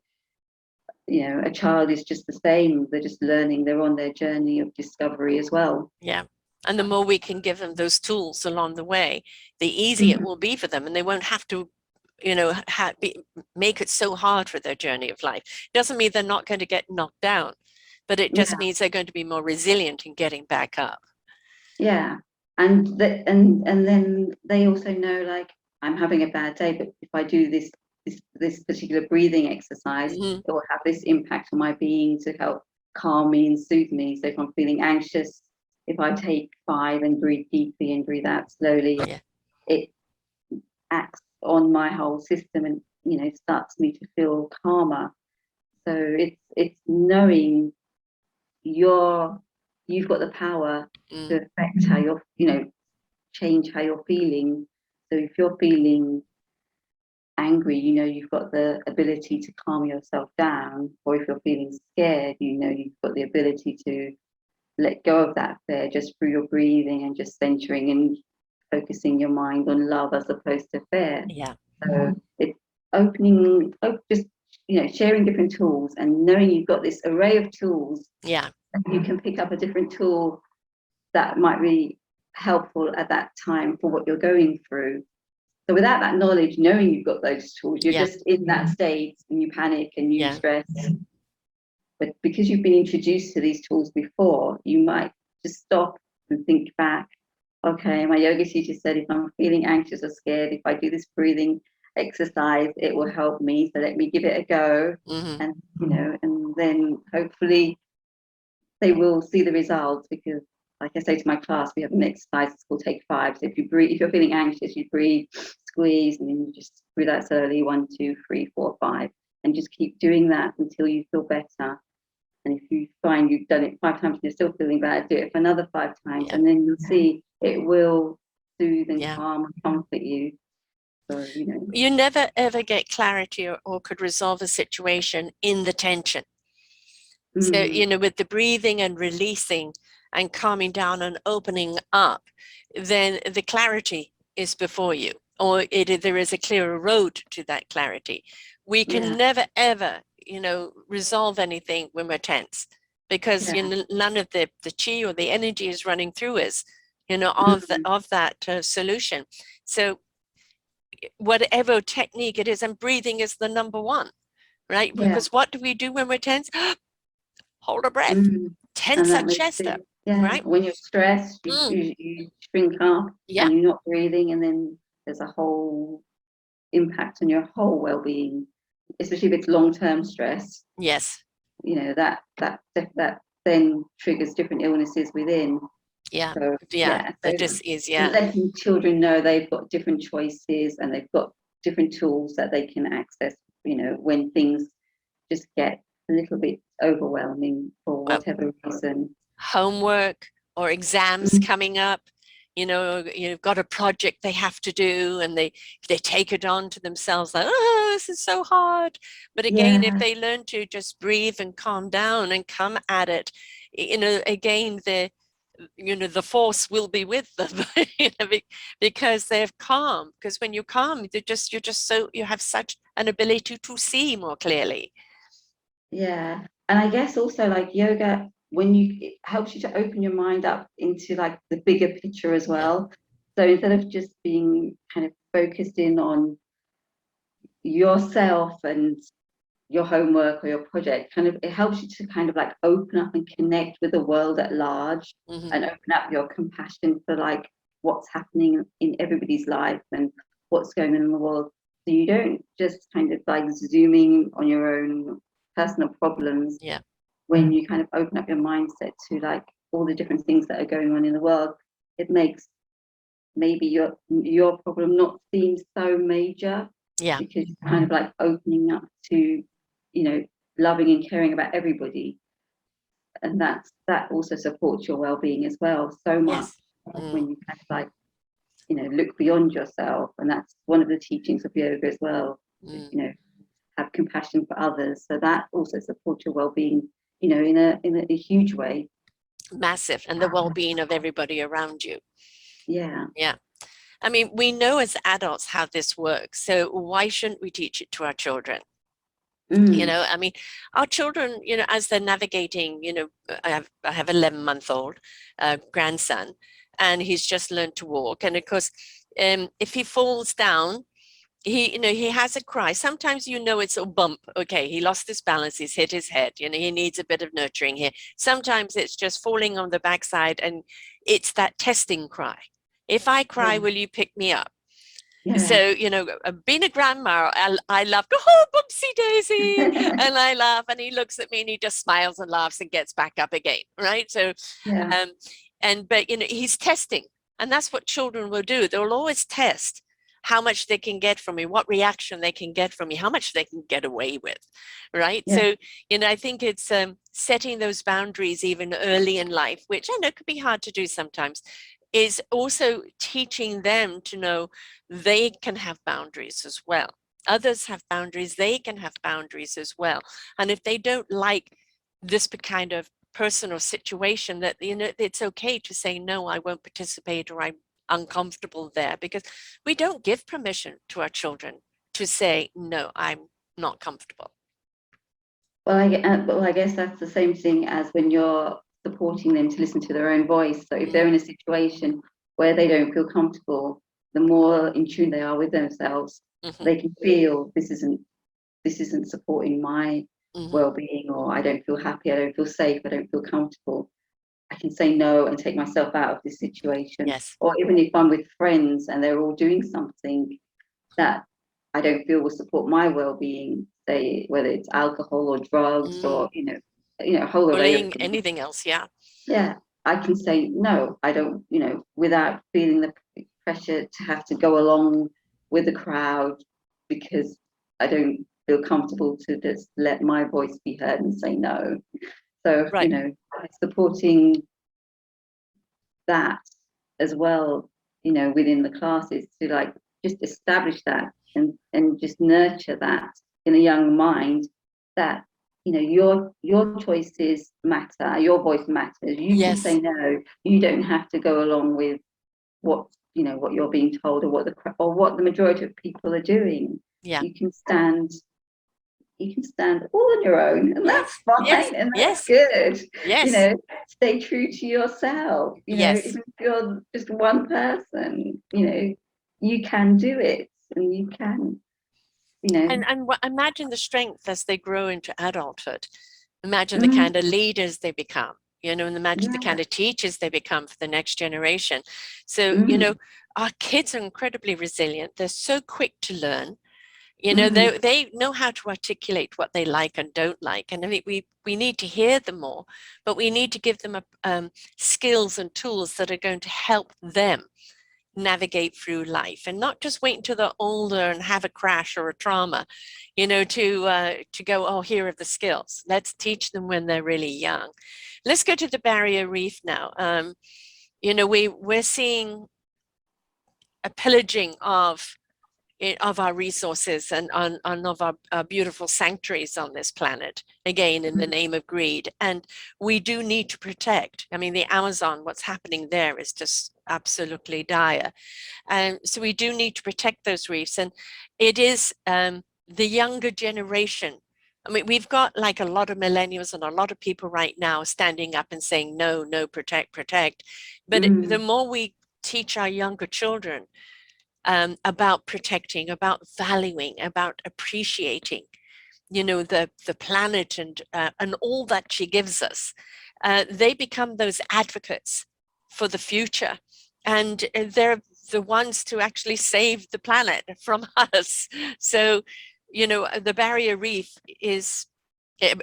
a child is just the same. They're just learning. They're on their journey of discovery as well. Yeah. And the more we can give them those tools along the way, the easier it will be for them. And they won't have to, make it so hard for their journey of life. Doesn't mean they're not going to get knocked down, but it just means they're going to be more resilient in getting back up. Yeah. And then they also know, like, I'm having a bad day, but if I do this particular breathing exercise, it will have this impact on my being to help calm me and soothe me. So if I'm feeling anxious, if I take 5 and breathe deeply and breathe out slowly, it acts on my whole system and starts me to feel calmer. So it's knowing you've got the power to affect how you're, change how you're feeling. So if you're feeling angry, you've got the ability to calm yourself down. Or if you're feeling scared, you've got the ability to let go of that fear just through your breathing and just centering and focusing your mind on love as opposed to fear. So it's just sharing different tools and knowing you've got this array of tools. You can pick up a different tool that might be helpful at that time for what you're going through. So without that knowledge, knowing you've got those tools, you're just in that state and you panic and you stress. But because you've been introduced to these tools before, you might just stop and think back. Okay, my yoga teacher said if I'm feeling anxious or scared, if I do this breathing exercise, it will help me. So let me give it a go. And and then hopefully they will see the results, because like I say to my class, we have an exercise, it's called Take 5. So if you're feeling anxious, you breathe, squeeze, and then you just breathe out slowly, 1, 2, 3, 4, 5, and just keep doing that until you feel better. And if you find you've done it 5 times and you're still feeling bad, do it for another 5 times, and then you'll see it will soothe and calm and comfort you. So, you never ever get clarity or could resolve a situation in the tension. So, with the breathing and releasing and calming down and opening up, then the clarity is before you, or there is a clearer road to that clarity. We can never, ever, resolve anything when we're tense, because none of the chi or the energy is running through us, of that solution. So whatever technique it is, and breathing is the number one, right? Because what do we do when we're tense? Hold our breath, tense that chest up, right? When you're stressed, you shrink up and you're not breathing, and then there's a whole impact on your whole well-being, especially if it's long-term stress. That then triggers different illnesses within. Yeah. So Yeah. yeah, so That just is, and yeah. letting children know they've got different choices and they've got different tools that they can access, when things just get a little bit overwhelming for Well, whatever reason. homework or exams Mm. coming up, you've got a project they have to do, and they take it on to themselves like, oh, this is so hard. But again, if Yeah, they learn to just breathe and calm down and come at it, again, the force will be with them, because they're calm. Because when you're calm, you have such an ability to see more clearly. yeah. And I guess also like yoga, it helps you to open your mind up into like the bigger picture as Yeah. well. So instead of just being kind of focused in on yourself and your homework or your project, kind of it helps you to kind of like open up and connect with the world at large, Hmm. and open up your compassion for like what's happening in everybody's life and what's going on in the world. So you don't just kind of like zooming on your own personal problems. Yeah. When you kind of open up your mindset to like all the different things that are going on in the world, it makes maybe your problem not seem so major, Yeah. because you're kind of like opening up to loving and caring about everybody, and that also supports your well-being as well so much, Yes. Mm, when you kind of like look beyond yourself. And that's one of the teachings of yoga as well, to mm. have compassion for others, so that also supports your well-being in a huge way. Massive. And the well-being of everybody around you. Yeah. Yeah. I mean, we know as adults how this works. So why shouldn't we teach it to our children? Mm. I mean, our children, as they're navigating, I have 11-month-old grandson, and he's just learned to walk. And of course, if he falls down, he has a cry. Sometimes it's a bump. Okay, he lost his balance. He's hit his head. He needs a bit of nurturing here. Sometimes it's just falling on the backside, and it's that testing cry. If I cry, Yeah. will you pick me up? Yeah. So, being a grandma, I love, oh, Bubsy Daisy. And I laugh, and he looks at me and he just smiles and laughs and gets back up again. Right. So, Yeah. um, but, he's testing. And that's what children will do. They'll always test how much they can get from me, what reaction they can get from me, how much they can get away with. Right. Yeah. So, I think it's setting those boundaries even early in life, which I know could be hard to do sometimes, is also teaching them to know they can have boundaries as well. Others have boundaries, they can have boundaries as well. And if they don't like this kind of personal situation, that it's okay to say, no, I won't participate, or I'm uncomfortable there, because we don't give permission to our children to say, no, I'm not comfortable. Well, I guess that's the same thing as when you're supporting them to listen to their own voice. So if they're in a situation where they don't feel comfortable, the more in tune they are with themselves, Mm-hmm. they can feel this isn't supporting my Mm-hmm. well-being, or I don't feel happy, I don't feel safe, I don't feel comfortable. I can say no and take myself out of this situation. Yes. Or even if I'm with friends and they're all doing something that I don't feel will support my well-being, say whether it's alcohol or drugs, or a whole array of Bullying, things. anything else, yeah. Yeah, I can say no. I don't, without feeling the pressure to have to go along with the crowd, because I don't feel comfortable to just let my voice be heard and say no. So, Right. supporting that as well, within the classes, to like just establish that, and just nurture that in a young mind, that your choices matter, your voice matters. You can Yes. say no. You don't have to go along with what you're being told, or what the majority of people are doing. Yeah. You can stand all on your own, and that's Yes. Yes. fine, and that's Yes. good. Yes. Stay true to yourself. Yes. Even if you're just one person, you can do it, and you can, And imagine the strength as they grow into adulthood. Imagine the mm, kind of leaders they become, and imagine the yeah, kind of teachers they become for the next generation. So, mm, our kids are incredibly resilient. They're so quick to learn. You know, they know how to articulate what they like and don't like. And I mean, we need to hear them more, but we need to give them skills and tools that are going to help them navigate through life, and not just wait until they're older and have a crash or a trauma, you know, to go, oh, here are the skills. Let's teach them when they're really young. Let's go to the Barrier Reef now. You know, we're seeing a pillaging of our resources and of our beautiful sanctuaries on this planet, again, in the name of greed. And we do need to protect. I mean, the Amazon, what's happening there is just absolutely dire. And so we do need to protect those reefs. And it is the younger generation. I mean, we've got like a lot of millennials and a lot of people right now standing up and saying, no, no, protect, protect. But the more we teach our younger children about protecting, about valuing, about appreciating, you know, the planet and all that she gives us, they become those advocates for the future, and they're the ones to actually save the planet from us. So, you know, the Barrier Reef is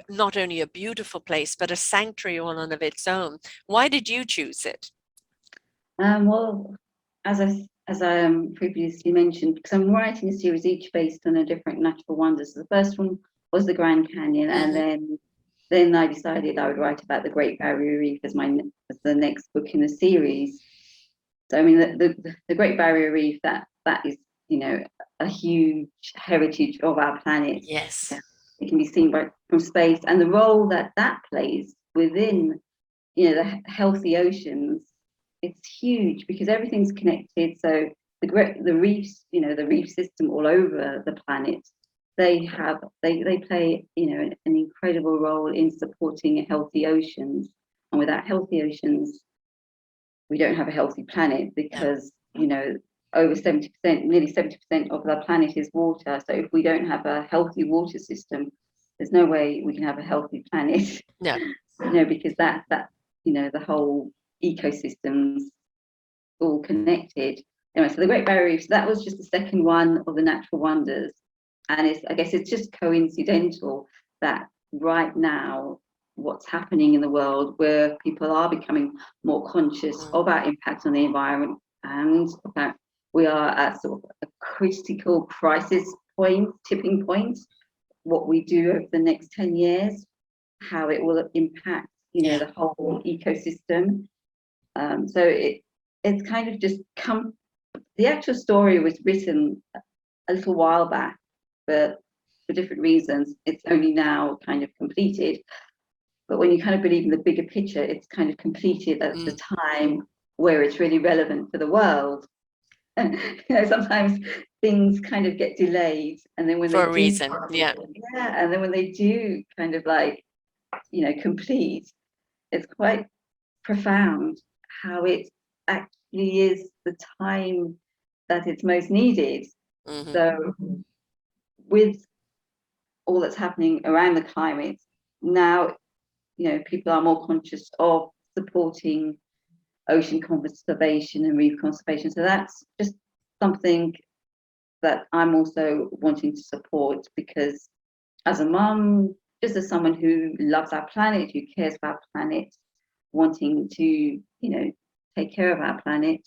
not only a beautiful place, but a sanctuary all on of its own. Why did you choose it? Well, as I previously mentioned, because I'm writing a series each based on a different natural wonder. So the first one was the Grand Canyon, and then I decided I would write about the Great Barrier Reef as the next book in the series. So I mean, the Great Barrier Reef, that is, you know, a huge heritage of our planet. Yes. Yeah. It can be seen from space, and the role that plays within, you know, the healthy oceans, it's huge because everything's connected. So the reefs, you know, the reef system all over the planet, they play, you know, an incredible role in supporting healthy oceans. And without healthy oceans, we don't have a healthy planet, because, you know, over 70%, nearly 70% of the planet is water. So if we don't have a healthy water system, there's no way we can have a healthy planet. No. You know, because that you know, the whole ecosystems all connected. Anyway, so the Great Barrier Reef, so that was just the second one of the natural wonders. And I guess it's just coincidental that right now, what's happening in the world, where people are becoming more conscious of our impact on the environment, and that we are at sort of a critical crisis point, tipping point, what we do over the next 10 years, how it will impact, you know, the whole ecosystem. So it's kind of just come. The actual story was written a little while back, but for different reasons, it's only now kind of completed. But when you kind of believe in the bigger picture, it's kind of completed at the time where it's really relevant for the world. And, you know, sometimes things kind of get delayed, and then when for they a reason, and then when they do kind of like, you know, complete, it's quite profound how it actually is the time that it's most needed. So with all that's happening around the climate now, you know, people are more conscious of supporting ocean conservation and reef conservation. So that's just something that I'm also wanting to support, because as a mum, just as someone who loves our planet, who cares about our planet, wanting to, you know, take care of our planet,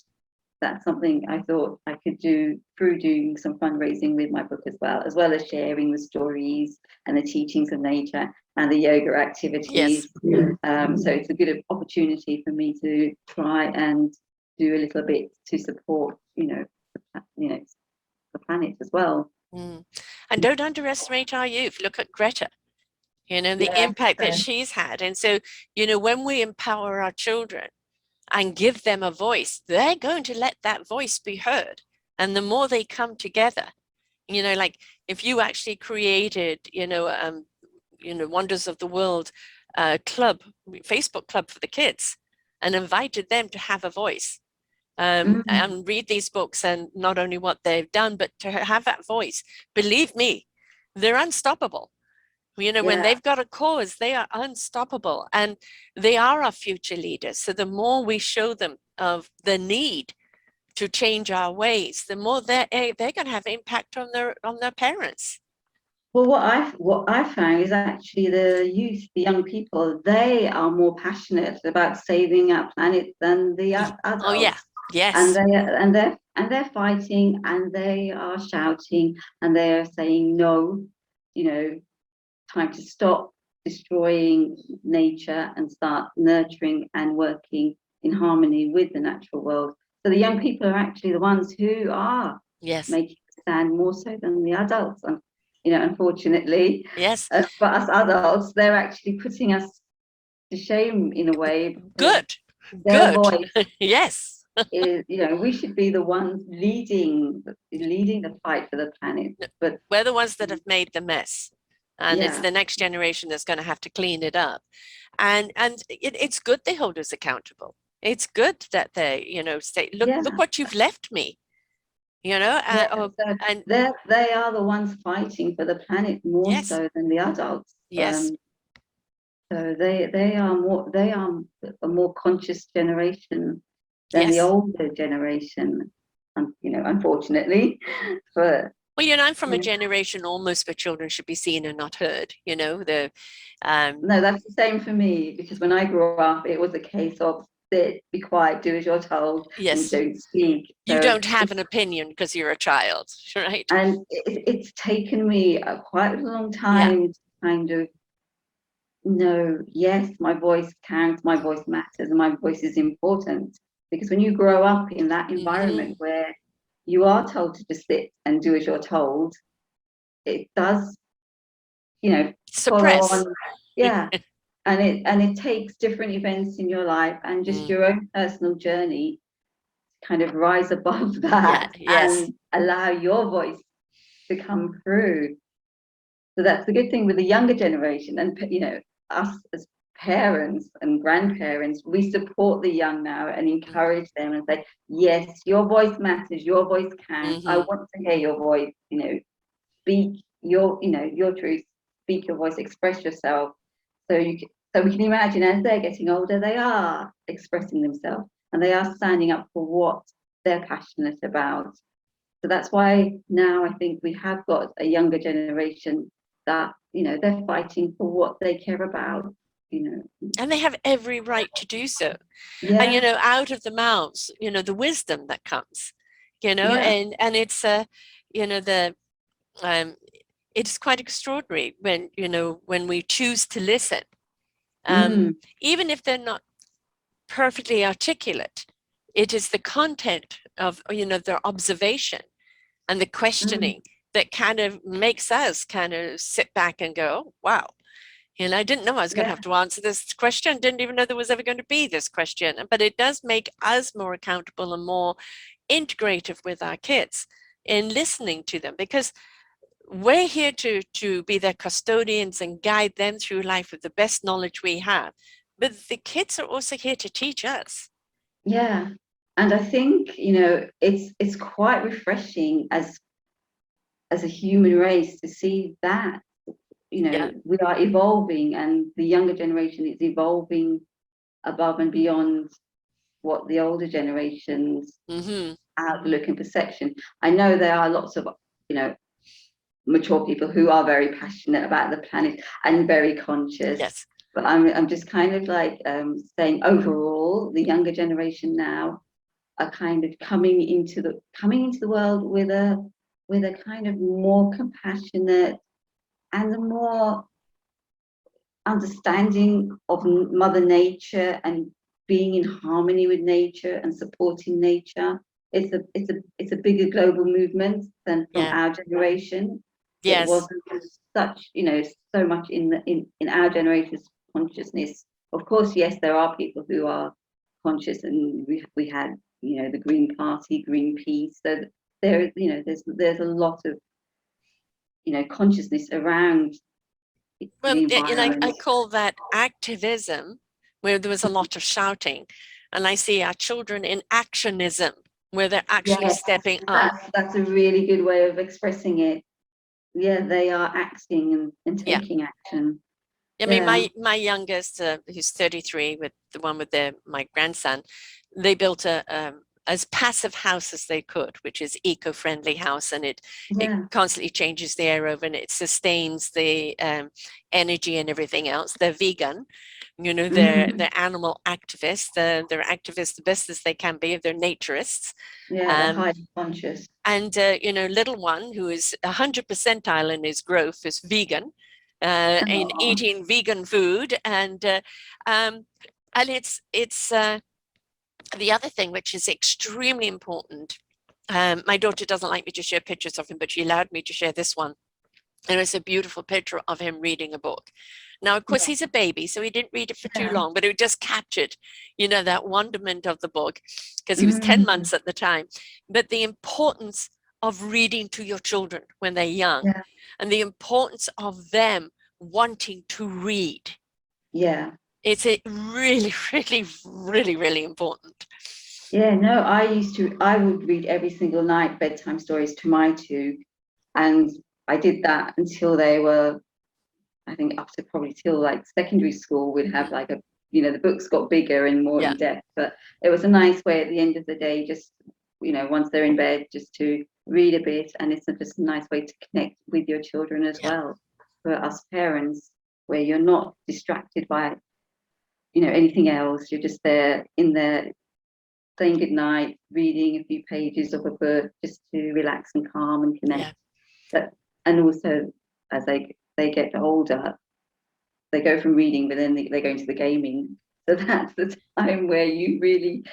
that's something I thought I could do through doing some fundraising with my book, as well as sharing the stories and the teachings of nature and the yoga activities. So it's a good opportunity for me to try and do a little bit to support, you know, the planet as well. And don't underestimate our youth. Look at Greta, you know, the impact that she's had. And so, you know, when we empower our children and give them a voice, they're going to let that voice be heard. And the more they come together, you know, like if you actually created, you know, Wonders of the World club, Facebook club for the kids, and invited them to have a voice and read these books, and not only what they've done, but to have that voice, believe me, they're unstoppable. You know, when they've got a cause, they are unstoppable, and they are our future leaders. So the more we show them of the need to change our ways, the more they're going to have impact on their parents. Well, what I found is actually the youth, the young people, they are more passionate about saving our planet than the adults. Oh yeah, yes. And they're fighting, and they are shouting, and they are saying no, time to stop destroying nature and start nurturing and working in harmony with the natural world. So the young people are actually the ones who are making a stand more so than the adults. And unfortunately, yes, for us adults, they're actually putting us to shame in a way. Good. Their voice, yes, is, we should be the ones leading the fight for the planet. But we're the ones that have made the mess, and yeah. it's the next generation that's going to have to clean it up. And it's good they hold us accountable. It's good that they, say, look what you've left me. So they are the ones fighting for the planet more so than the adults. Yes. So they are a more conscious generation than the older generation, unfortunately. But well, I'm from a generation almost where children should be seen and not heard. No, that's the same for me, because when I grew up, it was a case of sit, be quiet, do as you're told, and don't speak. You don't have an opinion because you're a child, right? And it's taken me quite a long time to kind of know, yes, my voice counts, my voice matters, and my voice is important. Because when you grow up in that environment where you are told to just sit and do as you're told, it does, suppress. follow on. Yeah. And it takes different events in your life and just your own personal journey to kind of rise above that and allow your voice to come through. So that's the good thing with the younger generation. And us as parents and grandparents, we support the young now and encourage them and say, yes, your voice matters, your voice counts. I want to hear your voice. Speak your truth, speak your voice, express yourself. So we can imagine, as they're getting older, they are expressing themselves and they are standing up for what they're passionate about. So that's why now I think we have got a younger generation that they're fighting for what they care about. And they have every right to do so. And out of the mouths, the wisdom that comes, and it's it's quite extraordinary when we choose to listen, even if they're not perfectly articulate. It is the content of their observation and the questioning that kind of makes us kind of sit back and go, oh, wow. I didn't know I was going to have to answer this question. Didn't even know there was ever going to be this question. But it does make us more accountable and more integrative with our kids in listening to them, because we're here to be their custodians and guide them through life with the best knowledge we have. But the kids are also here to teach us. Yeah. And I think, it's quite refreshing as a human race to see that, we are evolving, and the younger generation is evolving above and beyond what the older generation's outlook and perception. I know there are lots of, mature people who are very passionate about the planet and very conscious. Yes. But I'm just kind of like saying overall, the younger generation now are kind of coming into the world with a kind of more compassionate and a more understanding of Mother Nature and being in harmony with nature and supporting nature. It's a bigger global movement than from our generation. Yes. It wasn't such, so much in our generation's consciousness. Of course, yes, there are people who are conscious, and we had, the Green Party, Greenpeace. So there's a lot of, consciousness around. Well, and I call that activism, where there was a lot of shouting, and I see our children in actionism, where they're actually stepping up. That's a really good way of expressing it. Yeah, they are acting and taking action. I mean, my youngest, who's 33, with the one with my grandson, they built a as passive house as they could, which is eco-friendly house, and it Yeah. constantly changes the air over and it sustains the energy and everything else. They're vegan, you know, they're animal activists. They're activists the best as they can be. They're naturists. Yeah, they're highly conscious. And you know, little one who is 100% in his growth is vegan, in eating vegan food, and it's the other thing which is extremely important. My daughter doesn't like me to share pictures of him, but she allowed me to share this one. And it's a beautiful picture of him reading a book. Now, of course, he's a baby, so he didn't read it for too long, but it just captured, you know, that wonderment of the book, because he was 10 months at the time. But the importance of reading to your children when they're young, and the importance of them wanting to read. Yeah. It's really, really, really, really important. Yeah, no, I would read every single night bedtime stories to my two. And I did that until they were, I think up to probably till like secondary school, we'd have like a, you know, the books got bigger and more in depth, but it was a nice way at the end of the day, just, you know, once they're in bed, just to read a bit. And it's just a nice way to connect with your children as well. For us parents, where you're not distracted by, you know, anything else. You're just there in there saying goodnight, reading a few pages of a book just to relax and calm and connect. But, and also as they get older, they go from reading, but then they go into the gaming. So that's the time where you really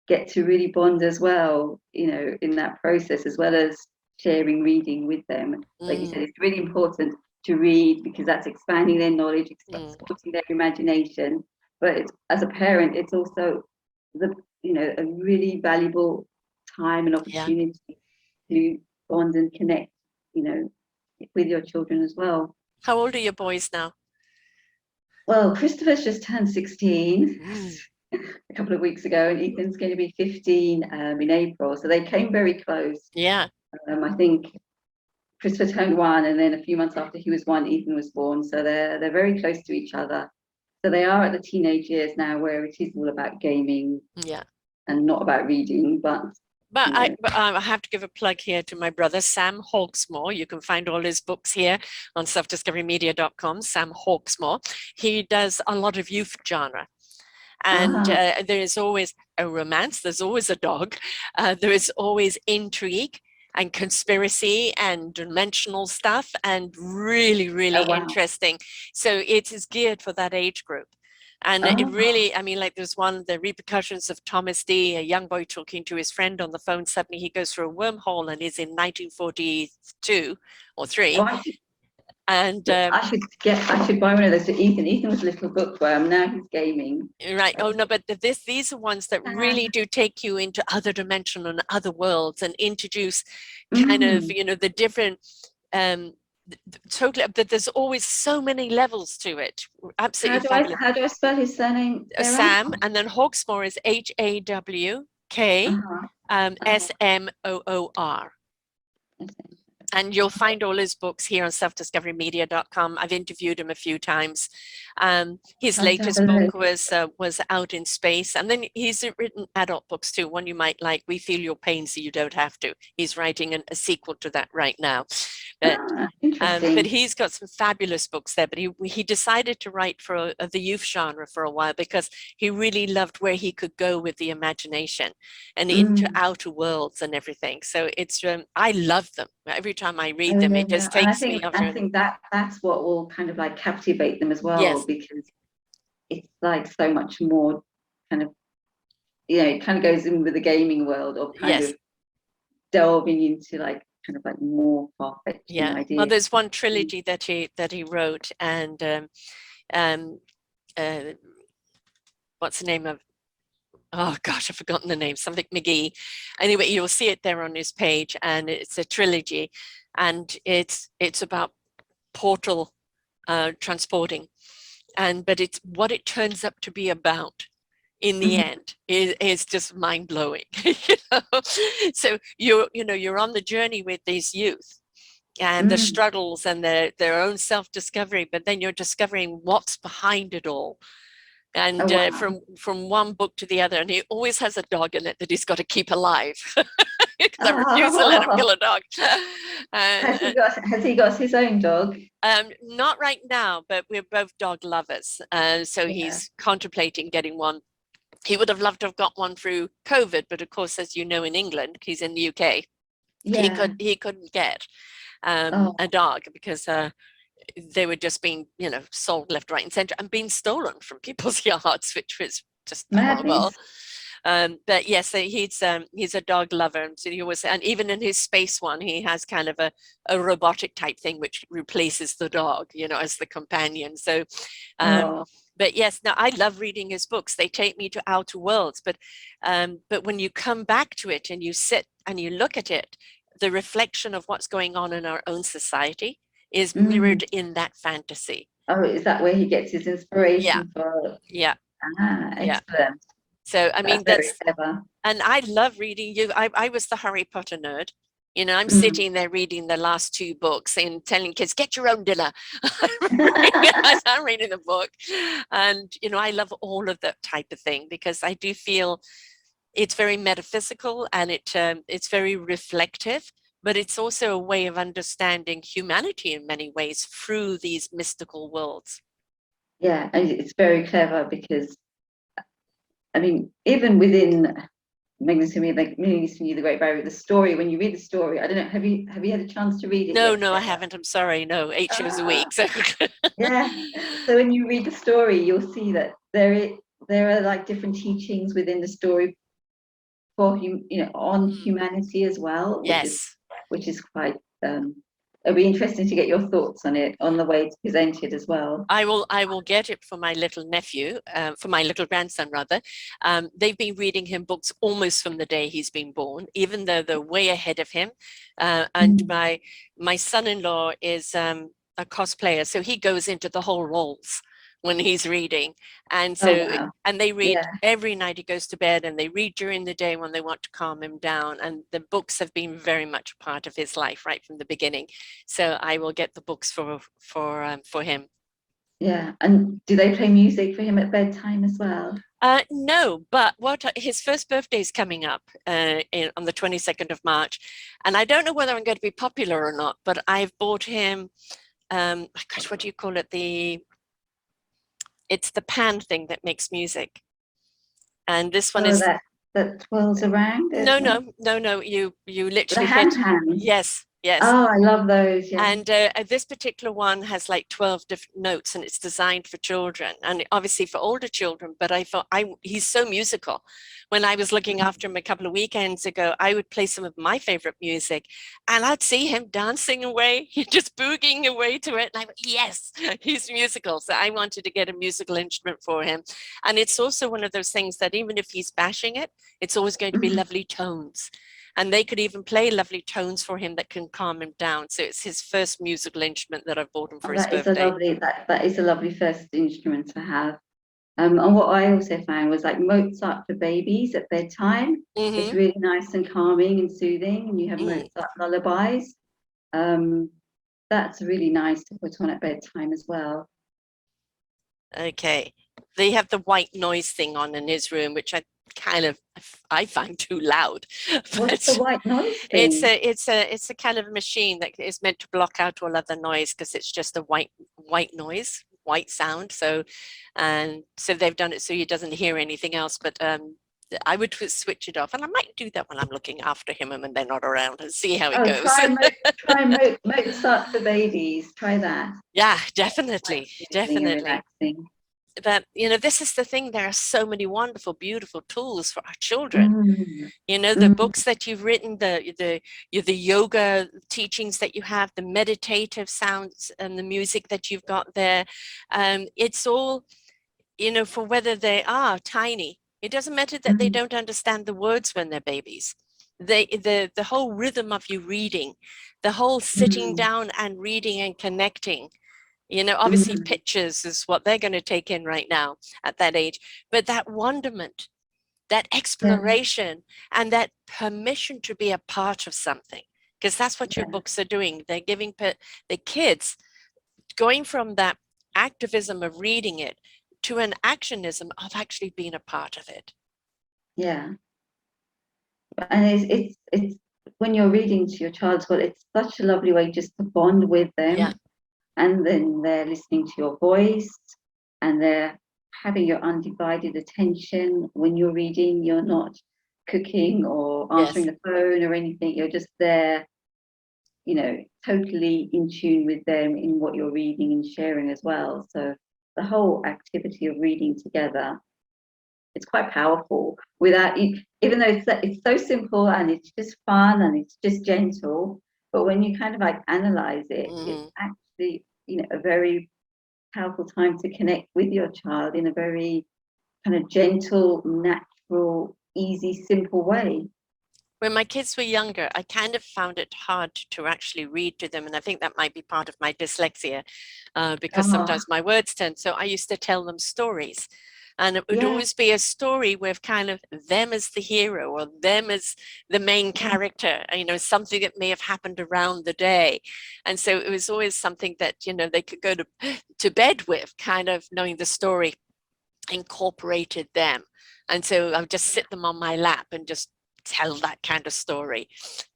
get to really bond as well, you know, in that process, as well as sharing reading with them. Like you said, it's really important to read because that's expanding their knowledge, supporting their imagination. But it's, as a parent, it's also the, you know, a really valuable time and opportunity to bond and connect, you know, with your children as well. How old are your boys now? Well, Christopher's just turned 16 a couple of weeks ago, and Ethan's going to be 15 in April. So they came very close. Yeah. I think Christopher turned 1, and then a few months after he was 1, Ethan was born. So they're very close to each other. So they are at the teenage years now, where it is all about gaming, and not about reading. But I have to give a plug here to my brother, Sam Hawksmore. You can find all his books here on selfdiscoverymedia.com, Sam Hawksmore. He does a lot of youth genre. And there is always a romance, there's always a dog, there is always intrigue and conspiracy and dimensional stuff, and really, really interesting. So it is geared for that age group. And it really, I mean, like there's one, The Repercussions of Thomas D, a young boy talking to his friend on the phone. Suddenly he goes through a wormhole and is in 1942 or 3. And I should buy one of those to Ethan. Ethan was a little bookworm. Now he's gaming. Right. Oh no, but these are ones that really do take you into other dimension and other worlds, and introduce kind of, you know, the different totally, but there's always so many levels to it. Absolutely fabulous. How do I spell his surname? Sam, and then Hawksmoor is HAWK SMOOR. And you'll find all his books here on selfdiscoverymedia.com. I've interviewed him a few times. His latest book was Out in Space. And then he's written adult books too. One you might like, We Feel Your Pain So You Don't Have to. He's writing a sequel to that right now. But he's got some fabulous books there. But he decided to write for the youth genre for a while, because he really loved where he could go with the imagination and into outer worlds and everything. So it's I love them. Every time I read them, it just takes me up. I think that's what will kind of like captivate them as well, because it's like so much more kind of, you know, it kind of goes in with the gaming world of kind of delving into like kind of like more far-fetched ideas. Well, there's one trilogy that he wrote, and what's the name of? Oh gosh, I've forgotten the name, something McGee. Anyway, you'll see it there on his page, and it's a trilogy, and it's about portal transporting, but it's what it turns up to be about in the end is just mind-blowing. You know? So you're on the journey with these youth and the struggles and their own self-discovery, but then you're discovering what's behind it all. And Oh, wow. from one book to the other, and he always has a dog in it that he's got to keep alive because I refuse to let him kill Oh, a dog. And has he got his own dog? not right now, but we're both dog lovers, so Yeah. he's contemplating getting one. He would have loved to have got one through COVID, but of course, as you know, in England, he's in the UK, Yeah. he couldn't get a Oh, dog because they were just being, sold left, right, and center and being stolen from people's yards, which was just horrible. madness. But yes, he's a dog lover, and so he always, and even in his space one, he has kind of a robotic type thing which replaces the dog, as the companion. So, um, Oh, but yes, now I love reading his books. They take me to outer worlds, but when you come back to it and you sit and you look at it, the reflection of what's going on in our own society is mm. mirrored in that fantasy. Oh, is that where he gets his Yeah, inspiration for? yeah, yeah. Excellent. So I That's mean very that's clever. and I love reading you. I was the Harry Potter nerd. I'm Mm. sitting there reading the last two books and telling kids, get your own dinner. I'm reading the book. And, I love all of that type of thing because I do feel it's very metaphysical and it's very reflective, but it's also a way of understanding humanity in many ways through these mystical worlds. Yeah, and it's very clever because I mean, even within Magnificent, like Magnificent, the Great Barrier, the story. When you read the story, I don't know. Have you had a chance to read it No, yet, no, I Sarah? haven't. I'm sorry. No, 8 shows a Ah, week. So yeah. So when you read the story, you'll see that there are like different teachings within the story for on humanity as well, yes. which is quite it'll be interesting to get your thoughts on it on the way it's presented as well. I will get it for my little nephew, for my little grandson rather. They've been reading him books almost from the day he's been born, even though they're way ahead of him. And Mm. my son-in-law is a cosplayer, so he goes into the whole roles when he's reading. And Oh so wow. and they read Yeah. every night he goes to bed, and they read during the day when they want to calm him down. And the books have been very much a part of his life right from the beginning. So I will get the books for him. Yeah. And do they play music for him at bedtime as well? No, but what his first birthday is coming up on the 22nd of March, and I don't know whether I'm going to be popular or not. But I've bought him, gosh, what do you call it? It's the pan thing that makes music, and this one Oh, is that twirls around. no, no, no, no. You The literally hand hit. pans. Yes, yes. Oh, I love those. Yeah. And this particular one has like 12 different notes, and it's designed for children and obviously for older children. But I thought he's so musical. When I was looking after him a couple of weekends ago, I would play some of my favorite music and I'd see him dancing away, just boogieing away to it. And I went, yes, he's musical. So I wanted to get a musical instrument for him. And it's also one of those things that even if he's bashing it, it's always going to be Mhm. lovely tones, and they could even play lovely tones for him that can calm him down. So it's his first musical instrument that I've bought him for Oh, his that is a birthday. lovely that is a lovely first instrument to have. And what I also found was like Mozart for babies at bedtime. It's Mm-hmm. really nice and calming and soothing, and you have Mm. Mozart lullabies. Um, that's really nice to put on at bedtime as well. Okay. They have the white noise thing on in his room, which I find too loud. What's the But white noise it's thing? a kind of machine that is meant to block out all other noise because it's just a white noise, white sound. So they've done it so he doesn't hear anything else. But I would switch it off, and I might do that when I'm looking after him and when they're not around, and see how it Oh, goes. Mozart for babies. Try that. Yeah, Quite definitely, soothing and definitely. relaxing. But this is the thing, there are so many wonderful, beautiful tools for our children. Mm, The mm, books that you've written, the yoga teachings that you have, the meditative sounds and the music that you've got there. It's all, for whether they are tiny. It doesn't matter that they mm, don't understand the words when they're babies. The whole rhythm of you reading, the whole sitting mm, down and reading and connecting. Obviously mm. pictures is what they're going to take in right now at that age, but that wonderment, that Yeah, exploration, and that permission to be a part of something, because that's what your yeah. books are doing. They're giving the kids, going from that activism of reading it, to an actionism of actually being a part of it. Yeah. And it's when you're reading to your child as well, it's such a lovely way just to bond with them. Yeah. And then they're listening to your voice, and they're having your undivided attention. When you're reading, you're not cooking or answering Yes. the phone or anything. You're just there, totally in tune with them in what you're reading and sharing as well. So the whole activity of reading together, it's quite powerful. Without even though it's so simple and it's just fun and it's just gentle, but when you kind of like analyze it, it's actually a very powerful time to connect with your child in a very kind of gentle, natural, easy, simple way. When my kids were younger, I kind of found it hard to actually read to them. And I think that might be part of my dyslexia, because sometimes my words turn. So I used to tell them stories. And it would always be a story with kind of them as the hero or them as the main character, something that may have happened around the day. And so it was always something that, they could go to bed with, kind of knowing the story incorporated them. And so I would just sit them on my lap and just tell that kind of story.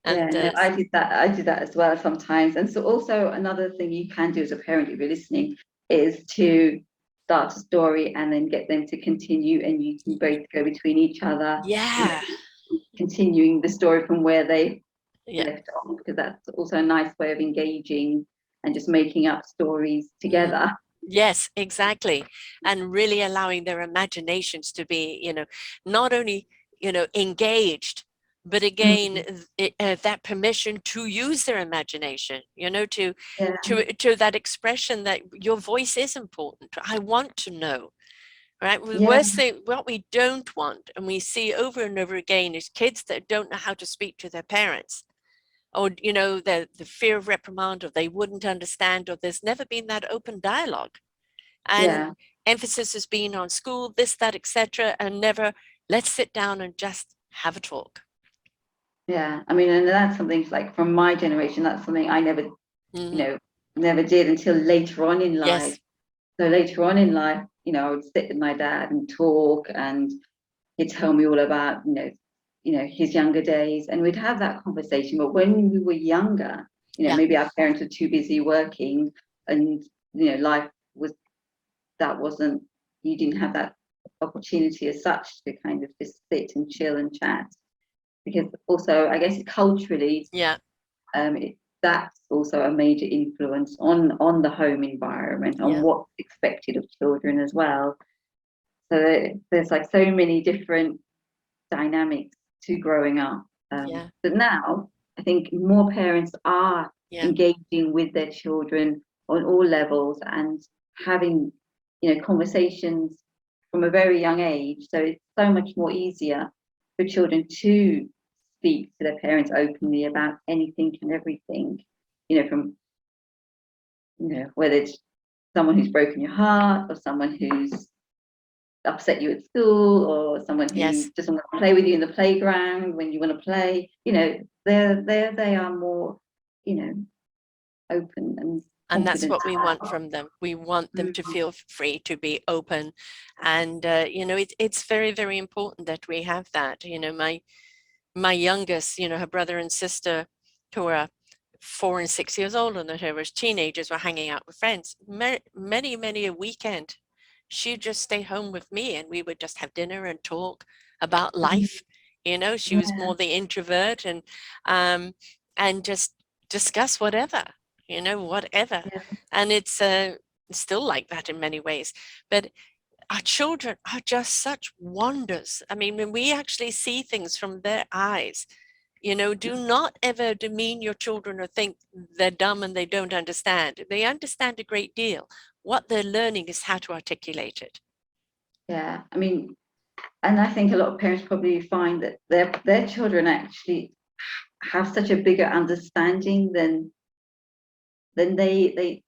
And no, I did that as well sometimes. And so also another thing you can do as a parent, if you're listening, is to start a story and then get them to continue, and you can both go between each other, continuing the story from where they left off, because that's also a nice way of engaging and just making up stories together. Yes, exactly. And really allowing their imaginations to be, not only, engaged, but again, that permission to use their imagination, to that expression that your voice is important. I want to know, right? The worst thing, what we don't want, and we see over and over again, is kids that don't know how to speak to their parents, or the fear of reprimand, or they wouldn't understand, or there's never been that open dialogue. And emphasis has been on school, this, that, etc., and never let's sit down and just have a talk. Yeah, I mean, and that's something like from my generation, that's something I never, never did until later on in life. So later on in life, I would sit with my dad and talk, and he'd tell me all about, his younger days, and we'd have that conversation. But when we were younger, maybe our parents were too busy working, and life wasn't, you didn't have that opportunity as such to kind of just sit and chill and chat, because also I guess culturally, that's also a major influence on the home environment, on what's expected of children as well. So there's like so many different dynamics to growing up. But now I think more parents are engaging with their children on all levels and having conversations from a very young age. So it's so much more easier for children to speak to their parents openly about anything and everything, from whether it's someone who's broken your heart, or someone who's upset you at school, or someone who just wants to play with you in the playground when you want to play. They are more open, and that's what we want from them. We want them to feel free to be open, and it's very, very important that we have that. My youngest, her brother and sister, who are 4 and 6 years older than her, as teenagers, were hanging out with friends. Many a weekend, she'd just stay home with me, and we would just have dinner and talk about life. She was more the introvert, and just discuss whatever. And it's still like that in many ways. But our children are just such wonders. I mean, when we actually see things from their eyes, do not ever demean your children or think they're dumb and they don't understand. They understand a great deal. What they're learning is how to articulate it. Yeah, I mean, and I think a lot of parents probably find that their children actually have such a bigger understanding than they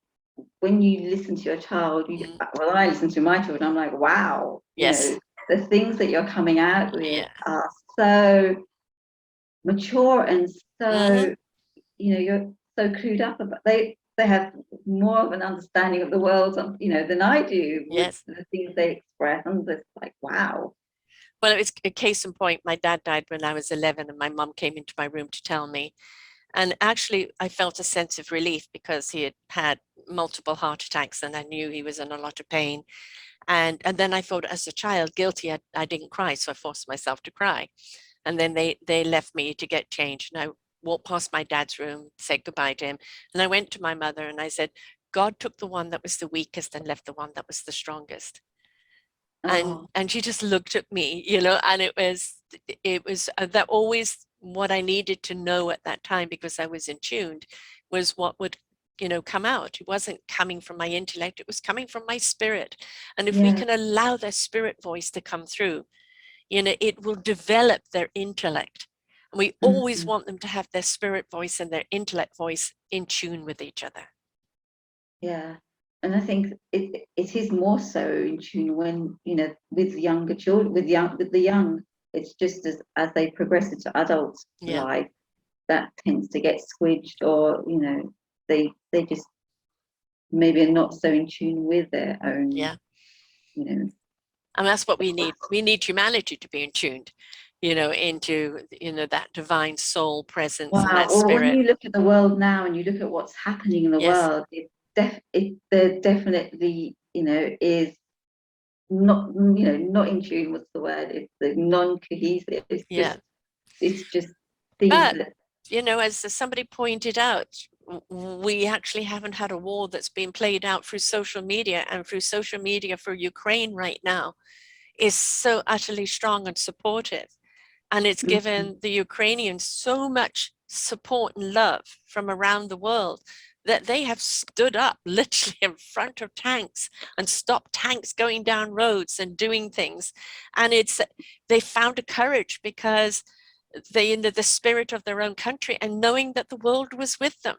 when you listen to your child. Well, I listen to my children, I'm like, wow, the things that you're coming out with are so mature and so you're so clued up about. they have more of an understanding of the world, than I do with Yes. the things they express. I'm just like, wow. Well, it was a case in point. My dad died when I was 11, and my mum came into my room to tell me. And actually, I felt a sense of relief because he had had multiple heart attacks, and I knew he was in a lot of pain. And then I thought, as a child, guilty, I didn't cry, so I forced myself to cry. And then they left me to get changed, and I walked past my dad's room, said goodbye to him, and I went to my mother and I said, God took the one that was the weakest and left the one that was the strongest. Oh, And she just looked at me, and it was that always what I needed to know at that time, because I was in tuned, was what would come out. It wasn't coming from my intellect, it was coming from my spirit. And if we yeah. can allow their spirit voice to come through, it will develop their intellect. And we always Mhm. want them to have their spirit voice and their intellect voice in tune with each other. Yeah. And I think it is more so in tune when, with younger children, with the young. It's just as they progress into adult Yeah, life, that tends to get squidged, or, they just maybe are not so in tune with their own, yeah. you know. And that's what we need. We need humanity to be in tuned, into, that divine soul presence and Wow. that Well, when spirit. you look at the world now and you look at what's happening in the Yes, world, there definitely, is not in tune. What's the word? It's the non-cohesive. yeah. It's just things But, that, as somebody pointed out, we actually haven't had a war that's been played out through social media, and through social media for Ukraine right now is so utterly strong and supportive. And it's Mhm. given the Ukrainians so much support and love from around the world that they have stood up literally in front of tanks and stopped tanks going down roads and doing things. And they found a courage because they into the spirit of their own country and knowing that the world was with them.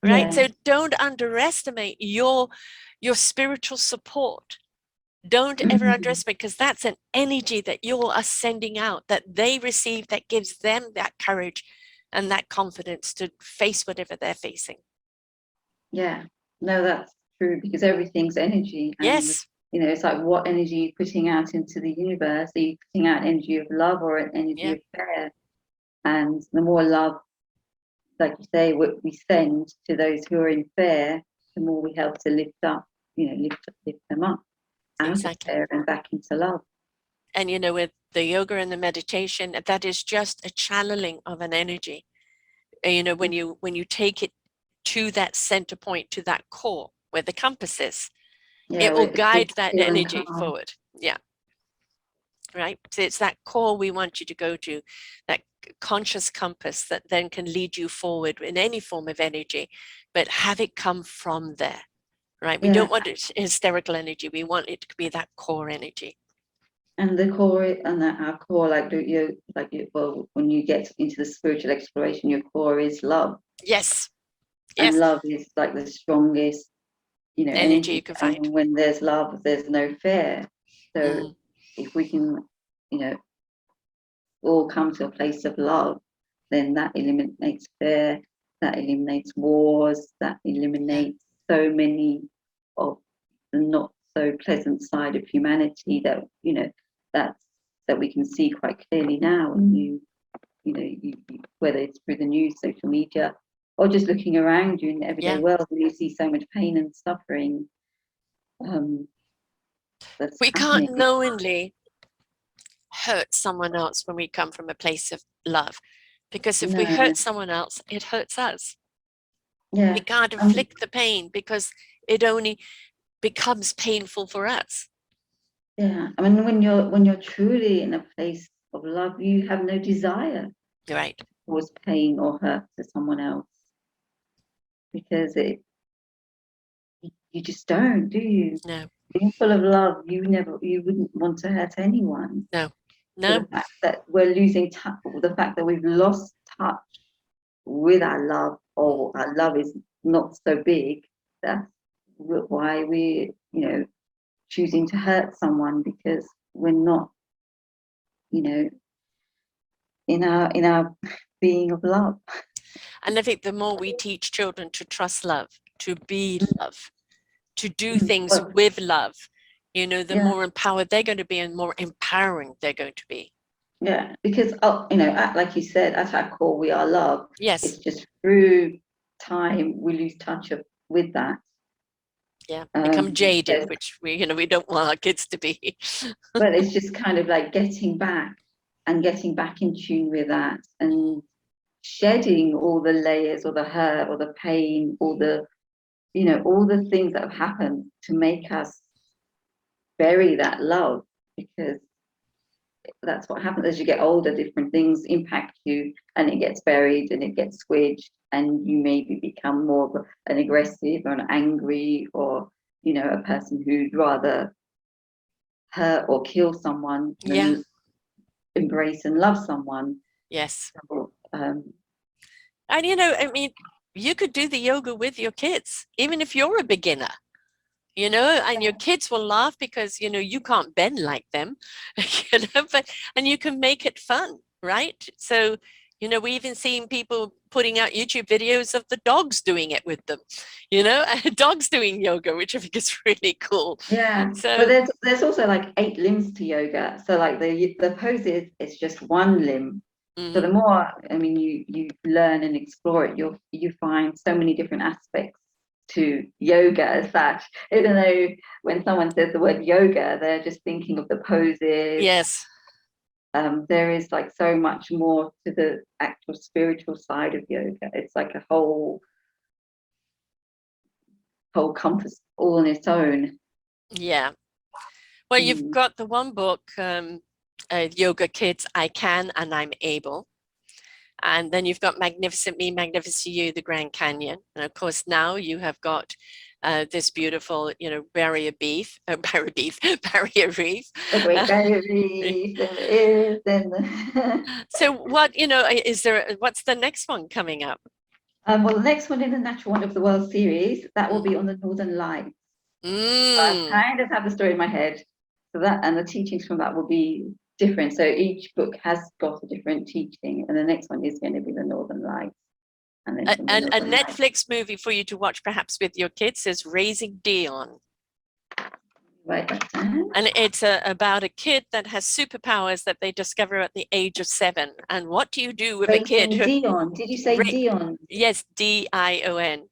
Right. Yeah. So don't underestimate your spiritual support. Don't ever Mhm. underestimate, because that's an energy that you are sending out, that they receive, that gives them that courage and that confidence to face whatever they're facing. Yeah. No, that's true, because everything's energy, and Yes. it's like, what energy are you putting out into the universe? Are you putting out energy of love or an energy Yeah. of fear? And the more love, like you say, we send to those who are in fear, the more we help to lift up, lift them up out of Exactly. fear and back into love. And with the yoga and the meditation, that is just a channeling of an energy. When you take it to that center point, to that core where the compass is, Yeah, it will it's guide that clear and energy calm. forward. Yeah. Right. So it's that core we want you to go to, that conscious compass that then can lead you forward in any form of energy, but have it come from there. Right. We Yeah, don't want it hysterical energy. We want it to be that core energy. and the core, and our core, well, when you get into the spiritual exploration, your core is love, Yes. and Yes. love is like the strongest, Energy you energy. can And find. when there's love, there's no fear. So Mm, if we can, all come to a place of love, then that eliminates fear, that eliminates wars, that yeah. eliminates so many of the not so pleasant side of humanity that, that's that we can see quite clearly now. And whether it's through the news, social media, or just looking around you in the everyday Yeah. world, when you see so much pain and suffering, um, that's We can't happening. knowingly hurt someone else when we come from a place of love, because if we No, hurt someone else, it hurts us. We yeah. can't inflict the pain because it only becomes painful for us. Yeah, I mean, when you're truly in a place of love, you have no desire Right. to cause pain or hurt to someone else, because you just don't, do you? No, Being full of love, you wouldn't want to hurt anyone. no, So no. the fact that we're losing touch, the fact that we've lost touch with our love, Mm. or our love is not so big, that's why we, choosing to hurt someone, because we're not, you know, in our being of love. And I think the more we teach children to trust love to be love, to do things with love, you know, the more empowered they're going to be and more empowering they're going to be. Yeah, because like you said, at our core we are love. Yes. It's just through time we lose touch with that. Yeah, become jaded, which we don't want our kids to be. But it's just kind of like getting back in tune with that, and shedding all the layers or the hurt or the pain or the all the things that have happened to make us bury that love, because that's what happens as you get older. Different things impact you and it gets buried and it gets squidged, and you maybe become more of an aggressive or an angry, or a person who'd rather hurt or kill someone than embrace and love someone. Yes. And I mean, you could do the yoga with your kids, even if you're a beginner, and your kids will laugh because, you can't bend like them, and you can make it fun, right? So, we even seen people putting out YouTube videos of the dogs doing it with them, dogs doing yoga, which I think is really cool. Yeah, so, but there's also like 8 limbs to yoga. So like the poses, it's just one limb. So the more, you learn and explore it, you find so many different aspects to yoga as such. Even though when someone says the word yoga, they're just thinking of the poses. Yes. There is like so much more to the actual spiritual side of yoga. It's like a whole compass all on its own. Yeah. Well, you've got the one book, Yoga Kids, I Can and I'm Able. And then you've got Magnificent Me, Magnificent You, the Grand Canyon. And of course, now you have got this beautiful, Barrier Reef. Barrier Reef. The Great Barrier Reef, there is. So what, what's the next one coming up? Well, the next one in the Natural Wonder of the World series, that will be on the Northern Lights. So I kind of have the story in my head. So that, and the teachings from that will be different. So each book has got a different teaching, and the next one is going to be the Northern Lights. And then a Netflix movie for you to watch perhaps with your kids is Raising Dion. Write that down. And it's about a kid that has superpowers that they discover at the age of 7. And what do you do with a kid? Dion. Did you say Dion? Yes, Dion.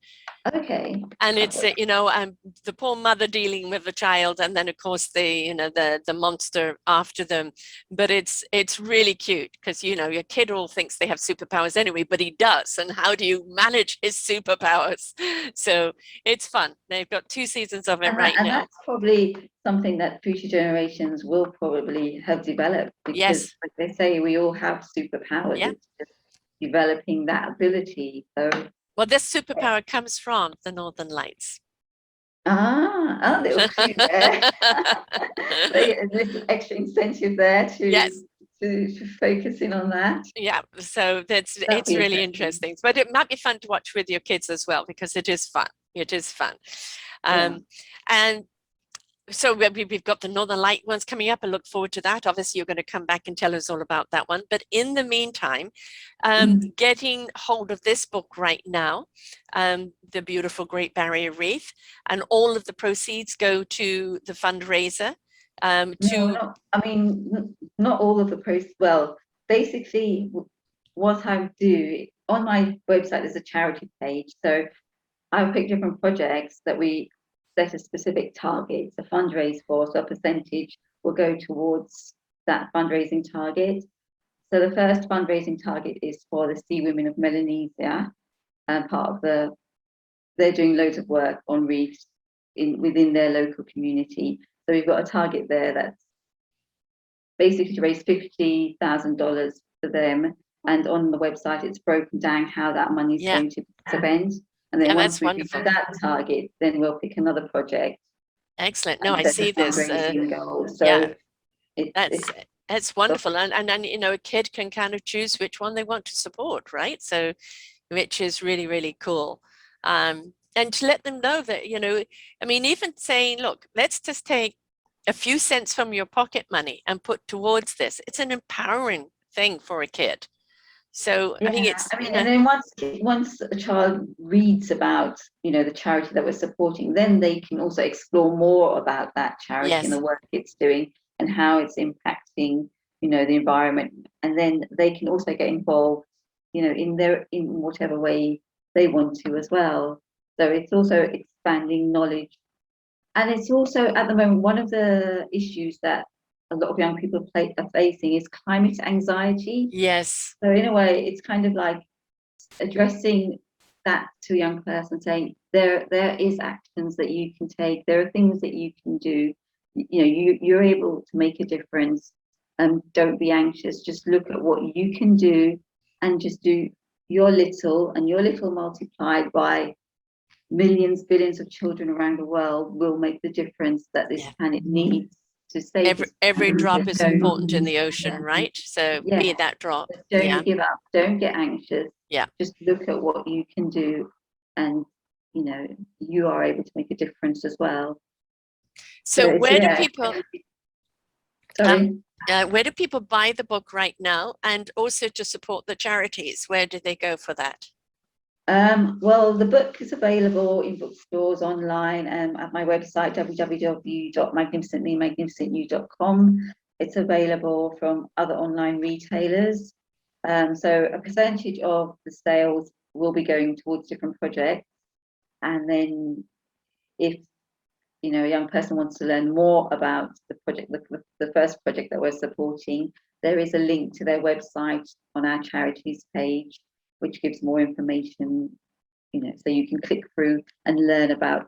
Okay. And it's the poor mother dealing with the child, and then of course the monster after them. But it's really cute because your kid all thinks they have superpowers anyway, but he does. And how do you manage his superpowers? So it's fun. They've got 2 seasons of it right now. And that's probably something that future generations will probably have developed, because like they say, we all have superpowers. Yeah. It's just developing that ability. So well, this superpower comes from the Northern Lights. Little clue there. There's extra incentive there to focus in on that. Yeah, so it's really interesting. But it might be fun to watch with your kids as well, because it is fun. It is fun. And so we've got the Northern Light ones coming up. I look forward to that. Obviously, you're going to come back and tell us all about that one. But in the meantime, getting hold of this book right now, The Beautiful Great Barrier Reef, and all of the proceeds go to the fundraiser. Not all of the proceeds. Well, basically, what I do on my website, there's a charity page. So I'll pick different projects that we set a specific target to fundraise for, so a percentage will go towards that fundraising target. So the first fundraising target is for the Sea Women of Melanesia, and they're doing loads of work on reefs within their local community. So we've got a target there that's basically to raise $50,000 for them, and on the website it's broken down how that money is going to be spent. And then once we reach that target, then we'll pick another project. Excellent. No, I see this. So that's wonderful. And a kid can kind of choose which one they want to support, right? So, which is really, really cool. And to let them know that, even saying, look, let's just take a few cents from your pocket money and put towards this. It's an empowering thing for a kid. So I think it's, I mean, and then once a child reads about, the charity that we're supporting, then they can also explore more about that charity and yes, the work it's doing and how it's impacting, the environment. And then they can also get involved, in whatever way they want to as well. So it's also expanding knowledge. And it's also at the moment one of the issues that a lot of young people are facing is climate anxiety. yes, So in a way, it's kind of like addressing that to a young person, saying there is actions that you can take, there are things that you can do. You're able to make a difference. Don't be anxious. Just look at what you can do, and just do your little, and your little multiplied by millions, billions of children around the world will make the difference that this yeah. planet needs to save this Every planet. drop So is important in don't, the ocean, yeah, right? So be yeah. that drop. Just Yeah, don't give up. Don't get anxious. yeah. Just look at what you can do, and you are able to make a difference as well. So So it's, where do yeah. people um Sorry. where do people buy the book right now, and also to support the charities? Where do they go for that? Well, the book is available in bookstores, online, at my website www.magnificentmemagnificentyou.com. It's available from other online retailers. So a percentage of the sales will be going towards different projects. And then if a young person wants to learn more about the project, the first project that we're supporting, there is a link to their website on our charities page, which gives more information, so you can click through and learn about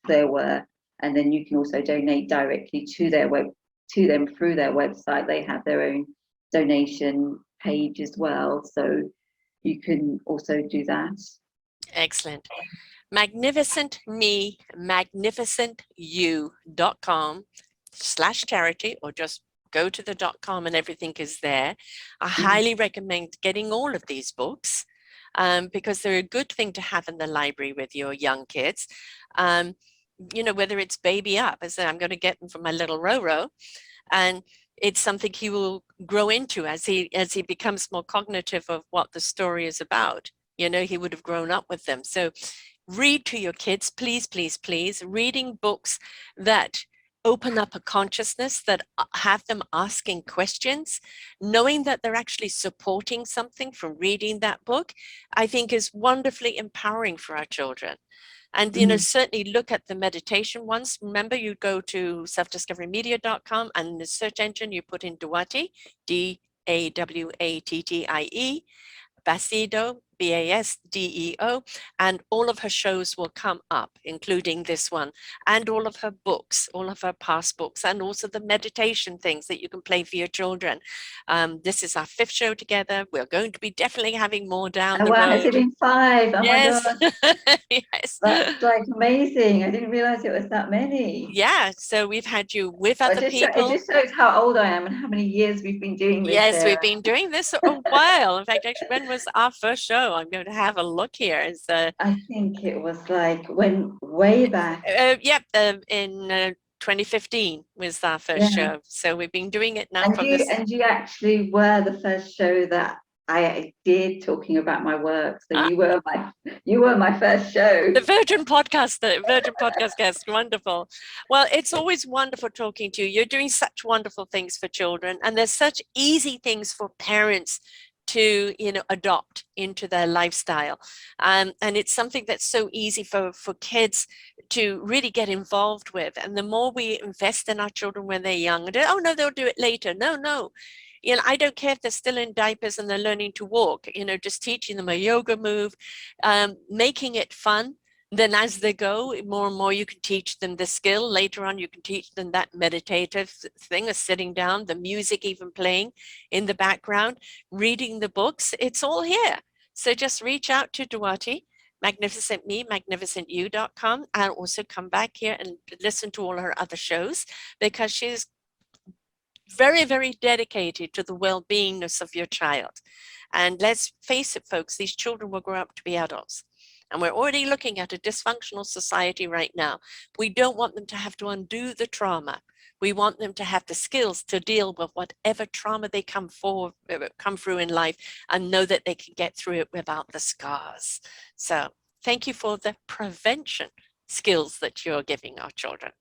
their work. And then you can also donate directly to them through their website. They have their own donation page as well, so you can also do that. Excellent. Magnificent me, magnificentyou.com/charity, or just go to the .com and everything is there. I highly recommend getting all of these books because they're a good thing to have in the library with your young kids. Whether it's baby up, as I'm going to get them for my little Roro, and it's something he will grow into as he becomes more cognitive of what the story is about. He would have grown up with them. So read to your kids, please, please, please. Reading books that open up a consciousness, that have them asking questions, knowing that they're actually supporting something from reading that book, I think is wonderfully empowering for our children. And, certainly look at the meditation ones. Remember, you go to selfdiscoverymedia.com, and in the search engine, you put in Dewatti, Dawattie, Basdeo, Basdeo, and all of her shows will come up, including this one, and all of her books, all of her past books, and also the meditation things that you can play for your children. This is our 5th show together. We're going to be definitely having more down Oh, the wow, has it road. been 5? Oh my Yes. God. Yes. That's like amazing. I didn't realize it was that many. Yeah. So we've had you with other It people. just shows how old I am and how many years we've been doing this, Yes, Sarah. we've been doing this a while. In fact, actually, when was our first show? I'm going to have a look here. It's I think it was like way back. in 2015 was our first Yeah. show. So we've been doing it now And from you this. and you actually were the first show that I did talking about my work. So Ah, you were my first show. the Virgin Podcast guest. Wonderful. Well, it's always wonderful talking to you. You're doing such wonderful things for children, and there's such easy things for parents to adopt into their lifestyle, and it's something that's so easy for kids to really get involved with. And the more we invest in our children when they're young, and oh no, they'll do it later. No, I don't care if they're still in diapers and they're learning to walk, just teaching them a yoga move, making it fun. Then as they go, more and more you can teach them the skill. Later on, you can teach them that meditative thing of sitting down, the music even playing in the background, reading the books. It's all here. So just reach out to Dewatti, Magnificent Me, magnificentyou.com, and also come back here and listen to all her other shows, because she's very, very dedicated to the well-beingness of your child. And let's face it, folks, these children will grow up to be adults. And we're already looking at a dysfunctional society right now. We don't want them to have to undo the trauma. We want them to have the skills to deal with whatever trauma they come through in life and know that they can get through it without the scars. So thank you for the prevention skills that you're giving our children.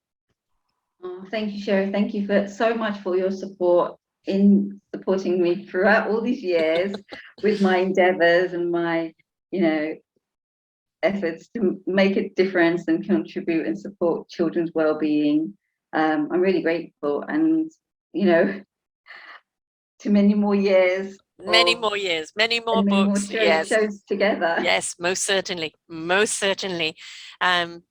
Oh, thank you, Sherry. Thank you so much for your support in supporting me throughout all these years with my endeavors and my, efforts to make a difference and contribute and support children's well-being. I'm really grateful, and to many more years. Many more years, many more many books. more Yes. shows together. Yes, most certainly. Most certainly. And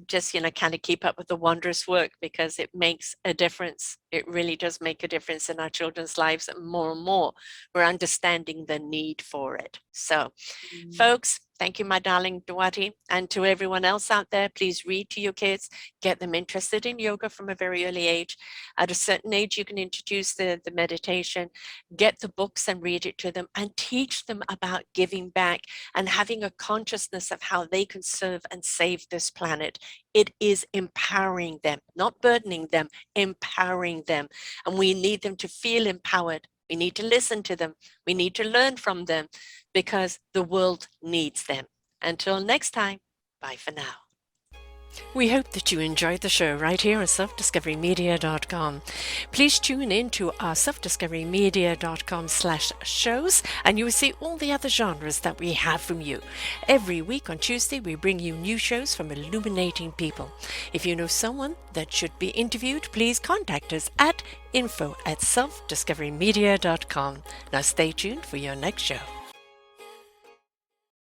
just, kind of keep up with the wondrous work, because it makes a difference. It really does make a difference in our children's lives. And more, we're understanding the need for it. So, folks, thank you, my darling Dewatti. And to everyone else out there, please read to your kids, get them interested in yoga from a very early age. At a certain age, you can introduce the meditation, get the books and read it to them, and teach them about giving back and having a consciousness of how they can serve and save this planet. It is empowering them, not burdening them, empowering them. And we need them to feel empowered. We need to listen to them. We need to learn from them, because the world needs them. Until next time, bye for now. We hope that you enjoyed the show right here on selfdiscoverymedia.com. Please tune in to our selfdiscoverymedia.com/shows, and you will see all the other genres that we have from you. Every week on Tuesday, we bring you new shows from illuminating people. If you know someone that should be interviewed, please contact us at info@selfdiscoverymedia.com. Now stay tuned for your next show.